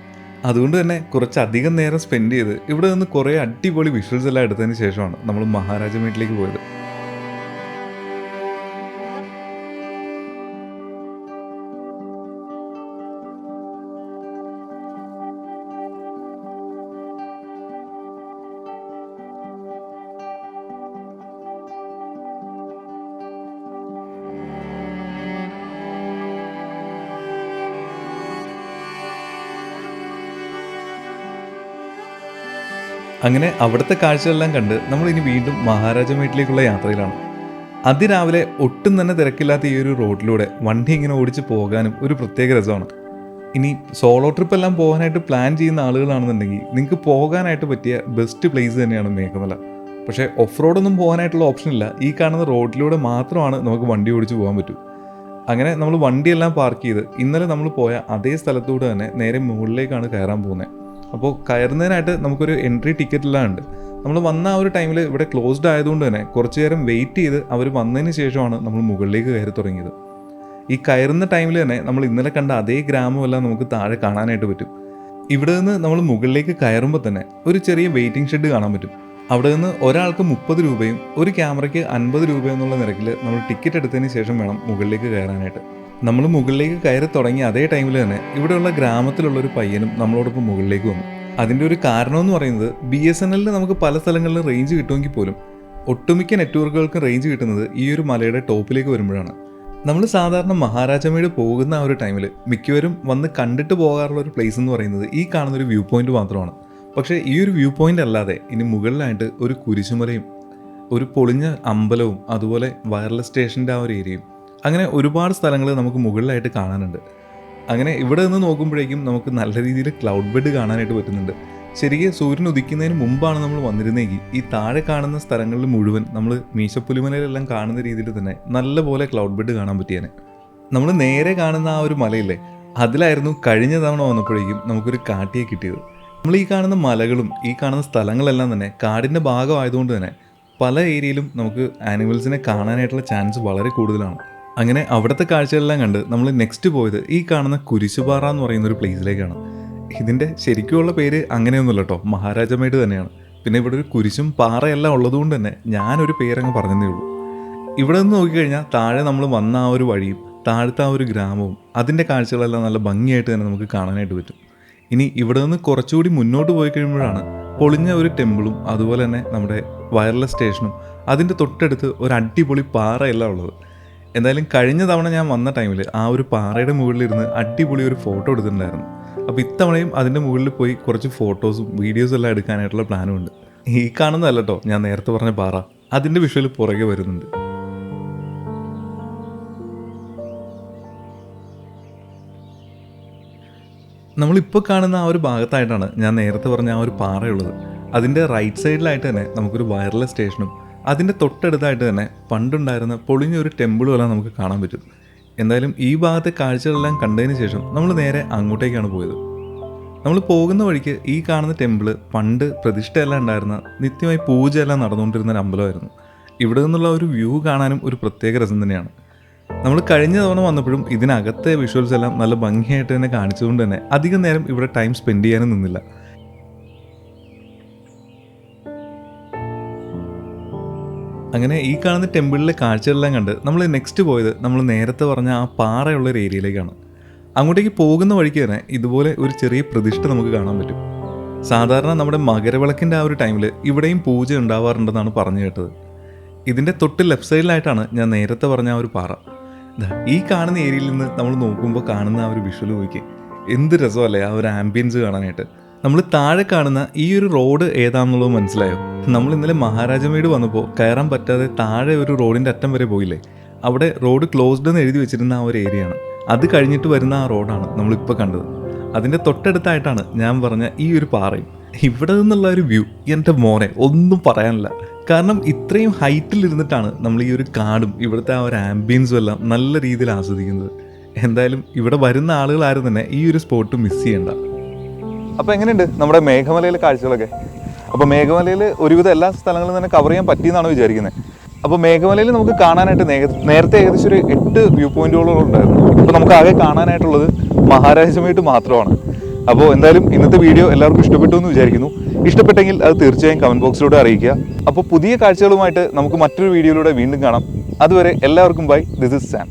അതുകൊണ്ട് തന്നെ കുറച്ചധികം നേരം സ്പെൻഡ് ചെയ്ത് ഇവിടെ നിന്ന് കുറേ അടിപൊളി വിഷ്വൽസ് എല്ലാം എടുത്തതിന് ശേഷമാണ് നമ്മൾ മഹാരാജമേട്ടിലേക്ക് പോയത്. അങ്ങനെ അവിടുത്തെ കാഴ്ചകളെല്ലാം കണ്ട് നമ്മൾ ഇനി വീണ്ടും മഹാരാജമേട്ടിലേക്കുള്ള യാത്രയിലാണ്. അതിരാവിലെ ഒട്ടും തന്നെ തിരക്കില്ലാത്ത ഈ ഒരു റോഡിലൂടെ വണ്ടി ഇങ്ങനെ ഓടിച്ച് പോകാനും ഒരു പ്രത്യേക രസമാണ്. ഇനി സോളോ ട്രിപ്പ് എല്ലാം പോകാനായിട്ട് പ്ലാൻ ചെയ്യുന്ന ആളുകളാണെന്നുണ്ടെങ്കിൽ നിങ്ങൾക്ക് പോകാനായിട്ട് പറ്റിയ ബെസ്റ്റ് പ്ലേസ് തന്നെയാണ് മേഘമല. പക്ഷേ ഓഫ് റോഡൊന്നും പോകാനായിട്ടുള്ള ഓപ്ഷൻ ഇല്ല. ഈ കാണുന്ന റോഡിലൂടെ മാത്രമാണ് നമുക്ക് വണ്ടി ഓടിച്ച് പോകാൻ പറ്റൂ. അങ്ങനെ നമ്മൾ വണ്ടിയെല്ലാം പാർക്ക് ചെയ്ത് ഇന്നലെ നമ്മൾ പോയ അതേ സ്ഥലത്തൂടെ തന്നെ നേരെ മുകളിലേക്കാണ് കയറാൻ പോകുന്നത്. അപ്പോൾ കയറുന്നതിനായിട്ട് നമുക്കൊരു എൻട്രി ടിക്കറ്റെല്ലാം ഉണ്ട്. നമ്മൾ വന്ന ആ ഒരു ടൈമിൽ ഇവിടെ ക്ലോസ്ഡ് ആയതുകൊണ്ട് തന്നെ കുറച്ച് നേരം വെയിറ്റ് ചെയ്ത് അവർ വന്നതിന് ശേഷമാണ് നമ്മൾ മുകളിലേക്ക് കയറി തുടങ്ങിയത്. ഈ കയറുന്ന ടൈമിൽ തന്നെ നമ്മൾ ഇന്നലെ കണ്ട അതേ ഗ്രാമമെല്ലാം നമുക്ക് താഴെ കാണാനായിട്ട് പറ്റും. ഇവിടെ നിന്ന് നമ്മൾ മുകളിലേക്ക് കയറുമ്പോൾ തന്നെ ഒരു ചെറിയ വെയിറ്റിംഗ് ഷെഡ് കാണാൻ പറ്റും. അവിടെ നിന്ന് ഒരാൾക്ക് 30 രൂപയും ഒരു ക്യാമറയ്ക്ക് 50 രൂപ എന്നുള്ള നിരക്കിൽ നമ്മൾ ടിക്കറ്റ് എടുത്തതിന് ശേഷം വേണം മുകളിലേക്ക് കയറാനായിട്ട്. നമ്മൾ മുകളിലേക്ക് കയറി തുടങ്ങിയ അതേ ടൈമിൽ തന്നെ ഇവിടെയുള്ള ഗ്രാമത്തിലുള്ളൊരു പയ്യനും നമ്മളോടൊപ്പം മുകളിലേക്ക് വന്നു. അതിൻ്റെ ഒരു കാരണം എന്ന് പറയുന്നത് BSNL നമുക്ക് പല സ്ഥലങ്ങളിലും റേഞ്ച് കിട്ടുമെങ്കിൽ പോലും ഒട്ടുമിക്ക നെറ്റ്വർക്കുകൾക്കും റേഞ്ച് കിട്ടുന്നത് ഈ ഒരു മലയുടെ ടോപ്പിലേക്ക് വരുമ്പോഴാണ്. നമ്മൾ സാധാരണ മഹാരാജമേട് പോകുന്ന ആ ഒരു ടൈമിൽ മിക്കവരും വന്ന് കണ്ടിട്ട് പോകാറുള്ള ഒരു പ്ലേസ് എന്ന് പറയുന്നത് ഈ കാണുന്നൊരു വ്യൂ പോയിന്റ് മാത്രമാണ്. പക്ഷേ ഈ ഒരു വ്യൂ പോയിന്റ് അല്ലാതെ ഇനി മുകളിലായിട്ട് ഒരു കുരിശുമലയും ഒരു പൊളിഞ്ഞ അമ്പലവും അതുപോലെ വയർലെസ് സ്റ്റേഷൻ്റെ ആ ഒരു ഏരിയയും അങ്ങനെ ഒരുപാട് സ്ഥലങ്ങൾ നമുക്ക് മുകളിലായിട്ട് കാണാനുണ്ട്. അങ്ങനെ ഇവിടെ നിന്ന് നോക്കുമ്പോഴേക്കും നമുക്ക് നല്ല രീതിയിൽ ക്ലൗഡ് ബെഡ് കാണാനായിട്ട് പറ്റുന്നുണ്ട്. ശരിക്കും സൂര്യൻ ഉദിക്കുന്നതിന് മുമ്പാണ് നമ്മൾ വന്നിരുന്നെങ്കിൽ ഈ താഴെ കാണുന്ന സ്ഥലങ്ങളിൽ മുഴുവൻ നമ്മൾ മീശപ്പുലിമലയിലെല്ലാം കാണുന്ന രീതിയിൽ തന്നെ നല്ലപോലെ ക്ലൗഡ് ബെഡ് കാണാൻ പറ്റിയേനെ. നമ്മൾ നേരെ കാണുന്ന ആ ഒരു മലയില്ലേ, അതിലായിരുന്നു കഴിഞ്ഞ തവണ വന്നപ്പോഴേക്കും നമുക്കൊരു കാട്ടിയെ കിട്ടിയത്. നമ്മൾ ഈ കാണുന്ന മലകളും ഈ കാണുന്ന സ്ഥലങ്ങളെല്ലാം തന്നെ കാടിൻ്റെ ഭാഗമായതുകൊണ്ട് തന്നെ പല ഏരിയയിലും നമുക്ക് ആനിമൽസിനെ കാണാനായിട്ടുള്ള ചാൻസ് വളരെ കൂടുതലാണ്. അങ്ങനെ അവിടുത്തെ കാഴ്ചകളെല്ലാം കണ്ട് നമ്മൾ നെക്സ്റ്റ് പോയത് ഈ കാണുന്ന കുരിശുപാറ എന്ന് പറയുന്ന ഒരു പ്ലേസിലേക്കാണ്. ഇതിൻ്റെ ശരിക്കുമുള്ള പേര് അങ്ങനെയൊന്നുമില്ല കേട്ടോ, മഹാരാജമേട് തന്നെയാണ്. പിന്നെ ഇവിടെ ഒരു കുരിശും പാറയെല്ലാം ഉള്ളതുകൊണ്ട് തന്നെ ഞാനൊരു പേരങ്ങ് പറഞ്ഞതേ ഉള്ളൂ. ഇവിടെ നിന്ന് നോക്കിക്കഴിഞ്ഞാൽ താഴെ നമ്മൾ വന്ന ആ ഒരു വഴിയും താഴത്തെ ആ ഒരു ഗ്രാമവും അതിൻ്റെ കാഴ്ചകളെല്ലാം നല്ല ഭംഗിയായിട്ട് തന്നെ നമുക്ക് കാണാനായിട്ട് പറ്റും. ഇനി ഇവിടെ നിന്ന് കുറച്ചുകൂടി മുന്നോട്ട് പോയി കഴിയുമ്പോഴാണ് പൊളിഞ്ഞ ഒരു ടെമ്പിളും അതുപോലെ തന്നെ നമ്മുടെ വയർലെസ് സ്റ്റേഷനും അതിൻ്റെ തൊട്ടടുത്ത് ഒരു അടിപൊളി പാറയെല്ലാം ഉള്ളത്. എന്തായാലും കഴിഞ്ഞ തവണ ഞാൻ വന്ന ടൈമിൽ ആ ഒരു പാറയുടെ മുകളിലിരുന്ന് അടിപൊളി ഒരു ഫോട്ടോ എടുത്തിട്ടുണ്ടായിരുന്നു. അപ്പോൾ ഇത്തവണയും അതിൻ്റെ മുകളിൽ പോയി കുറച്ച് ഫോട്ടോസും വീഡിയോസും എല്ലാം എടുക്കാനായിട്ടുള്ള പ്ലാനും ഉണ്ട്. ഈ കാണുന്നതല്ല കേട്ടോ ഞാൻ നേരത്തെ പറഞ്ഞ പാറ, അതിൻ്റെ വിഷ്വൽ പുറകെ വരുന്നുണ്ട്. നമ്മളിപ്പോൾ കാണുന്ന ആ ഒരു ഭാഗത്തായിട്ടാണ് ഞാൻ നേരത്തെ പറഞ്ഞ ആ ഒരു പാറയുള്ളത്. അതിൻ്റെ റൈറ്റ് സൈഡിലായിട്ട് തന്നെ നമുക്കൊരു വയർലെസ് സ്റ്റേഷനും അതിൻ്റെ തൊട്ടടുത്തായിട്ട് തന്നെ പണ്ടുണ്ടായിരുന്ന പൊളിഞ്ഞൊരു ടെമ്പിളും എല്ലാം നമുക്ക് കാണാൻ പറ്റും. എന്തായാലും ഈ ഭാഗത്തെ കാഴ്ചകളെല്ലാം കണ്ടതിന് ശേഷം നമ്മൾ നേരെ അങ്ങോട്ടേക്കാണ് പോയത്. നമ്മൾ പോകുന്ന വഴിക്ക് ഈ കാണുന്ന ടെമ്പിള് പണ്ട് പ്രതിഷ്ഠയെല്ലാം ഉണ്ടായിരുന്ന നിത്യമായി പൂജയെല്ലാം നടന്നുകൊണ്ടിരുന്ന ഒരു അമ്പലമായിരുന്നു. ഇവിടെ നിന്നുള്ള ഒരു വ്യൂ കാണാനും ഒരു പ്രത്യേക രസം തന്നെയാണ്. നമ്മൾ കഴിഞ്ഞ തവണ വന്നപ്പോഴും ഇതിനകത്തെ വിഷ്വൽസ് എല്ലാം നല്ല ഭംഗിയായിട്ട് തന്നെ കാണിച്ചുകൊണ്ട് തന്നെ അധികം നേരം ഇവിടെ ടൈം സ്പെൻഡ് ചെയ്യാനും നിന്നില്ല. അങ്ങനെ ഈ കാണുന്ന ടെമ്പിളിലെ കാഴ്ചകളെല്ലാം കണ്ട് നമ്മൾ നെക്സ്റ്റ് പോയത് നമ്മൾ നേരത്തെ പറഞ്ഞ ആ പാറയുള്ളൊരു ഏരിയയിലേക്കാണ്. അങ്ങോട്ടേക്ക് പോകുന്ന വഴിക്ക് തന്നെ ഇതുപോലെ ഒരു ചെറിയ പ്രതിഷ്ഠ നമുക്ക് കാണാൻ പറ്റും. സാധാരണ നമ്മുടെ മകരവിളക്കിൻ്റെ ആ ഒരു ടൈമിൽ ഇവിടെയും പൂജ ഉണ്ടാവാറുണ്ടെന്നാണ് പറഞ്ഞു കേട്ടത്. ഇതിൻ്റെ തൊട്ട് ലെഫ്റ്റ് സൈഡിലായിട്ടാണ് ഞാൻ നേരത്തെ പറഞ്ഞ ആ ഒരു പാറ. ഈ കാണുന്ന ഏരിയയിൽ നിന്ന് നമ്മൾ നോക്കുമ്പോൾ കാണുന്ന ആ ഒരു വിഷ്വൽ നോക്കി എന്ത് രസമല്ലേ ആ ഒരു ആംബിയൻസ് കാണാനായിട്ട്. നമ്മൾ താഴെ കാണുന്ന ഈ ഒരു റോഡ് ഏതാണെന്നുള്ളത് മനസ്സിലായോ? നമ്മൾ ഇന്നലെ മഹാരാജമേട് വന്നപ്പോൾ കയറാൻ പറ്റാതെ താഴെ ഒരു റോഡിൻ്റെ അറ്റം വരെ പോയില്ലേ, അവിടെ റോഡ് ക്ലോസ്ഡ് എന്ന് എഴുതി വെച്ചിരുന്ന ആ ഒരു ഏരിയയാണ്. അത് കഴിഞ്ഞിട്ട് വരുന്ന ആ റോഡാണ് നമ്മളിപ്പോൾ കണ്ടത്. അതിൻ്റെ തൊട്ടടുത്തായിട്ടാണ് ഞാൻ പറഞ്ഞ ഈ ഒരു പാറയും. ഇവിടെ നിന്നുള്ള ഒരു വ്യൂ എൻ്റെ മോനെ ഒന്നും പറയാനില്ല. കാരണം ഇത്രയും ഹൈറ്റിൽ ഇരുന്നിട്ടാണ് നമ്മൾ ഈ ഒരു കാടും ഇവിടുത്തെ ആ ഒരു ആംബിയൻസും എല്ലാം നല്ല രീതിയിൽ ആസ്വദിക്കുന്നത്. എന്തായാലും ഇവിടെ വരുന്ന ആളുകളാരും തന്നെ ഈ ഒരു സ്പോട്ട് മിസ് ചെയ്യണ്ട. അപ്പോൾ എങ്ങനെയുണ്ട് നമ്മുടെ മേഘമലയിലെ കാഴ്ചകളൊക്കെ? അപ്പോൾ മേഘമലയിൽ ഒരുവിധം എല്ലാ സ്ഥലങ്ങളും തന്നെ കവർ ചെയ്യാൻ പറ്റിയെന്നാണ് വിചാരിക്കുന്നത്. അപ്പോൾ മേഘമലയിൽ നമുക്ക് കാണാനായിട്ട് നേരത്തെ ഏകദേശം ഒരു 8 വ്യൂ പോയിന്റുകളോളം ഉണ്ടായിരുന്നു. ഇപ്പോൾ നമുക്ക് ആകെ കാണാനായിട്ടുള്ളത് മഹാരാജമേട് മാത്രമാണ്. അപ്പോൾ എന്തായാലും ഇന്നത്തെ വീഡിയോ എല്ലാവർക്കും ഇഷ്ടപ്പെട്ടു എന്ന് വിചാരിക്കുന്നു. ഇഷ്ടപ്പെട്ടെങ്കിൽ അത് തീർച്ചയായും കമൻറ്റ് ബോക്സിലൂടെ അറിയിക്കുക. അപ്പോൾ പുതിയ കാഴ്ചകളുമായിട്ട് നമുക്ക് മറ്റൊരു വീഡിയോയിലൂടെ വീണ്ടും കാണാം. അതുവരെ എല്ലാവർക്കും ബൈ. This is Sam.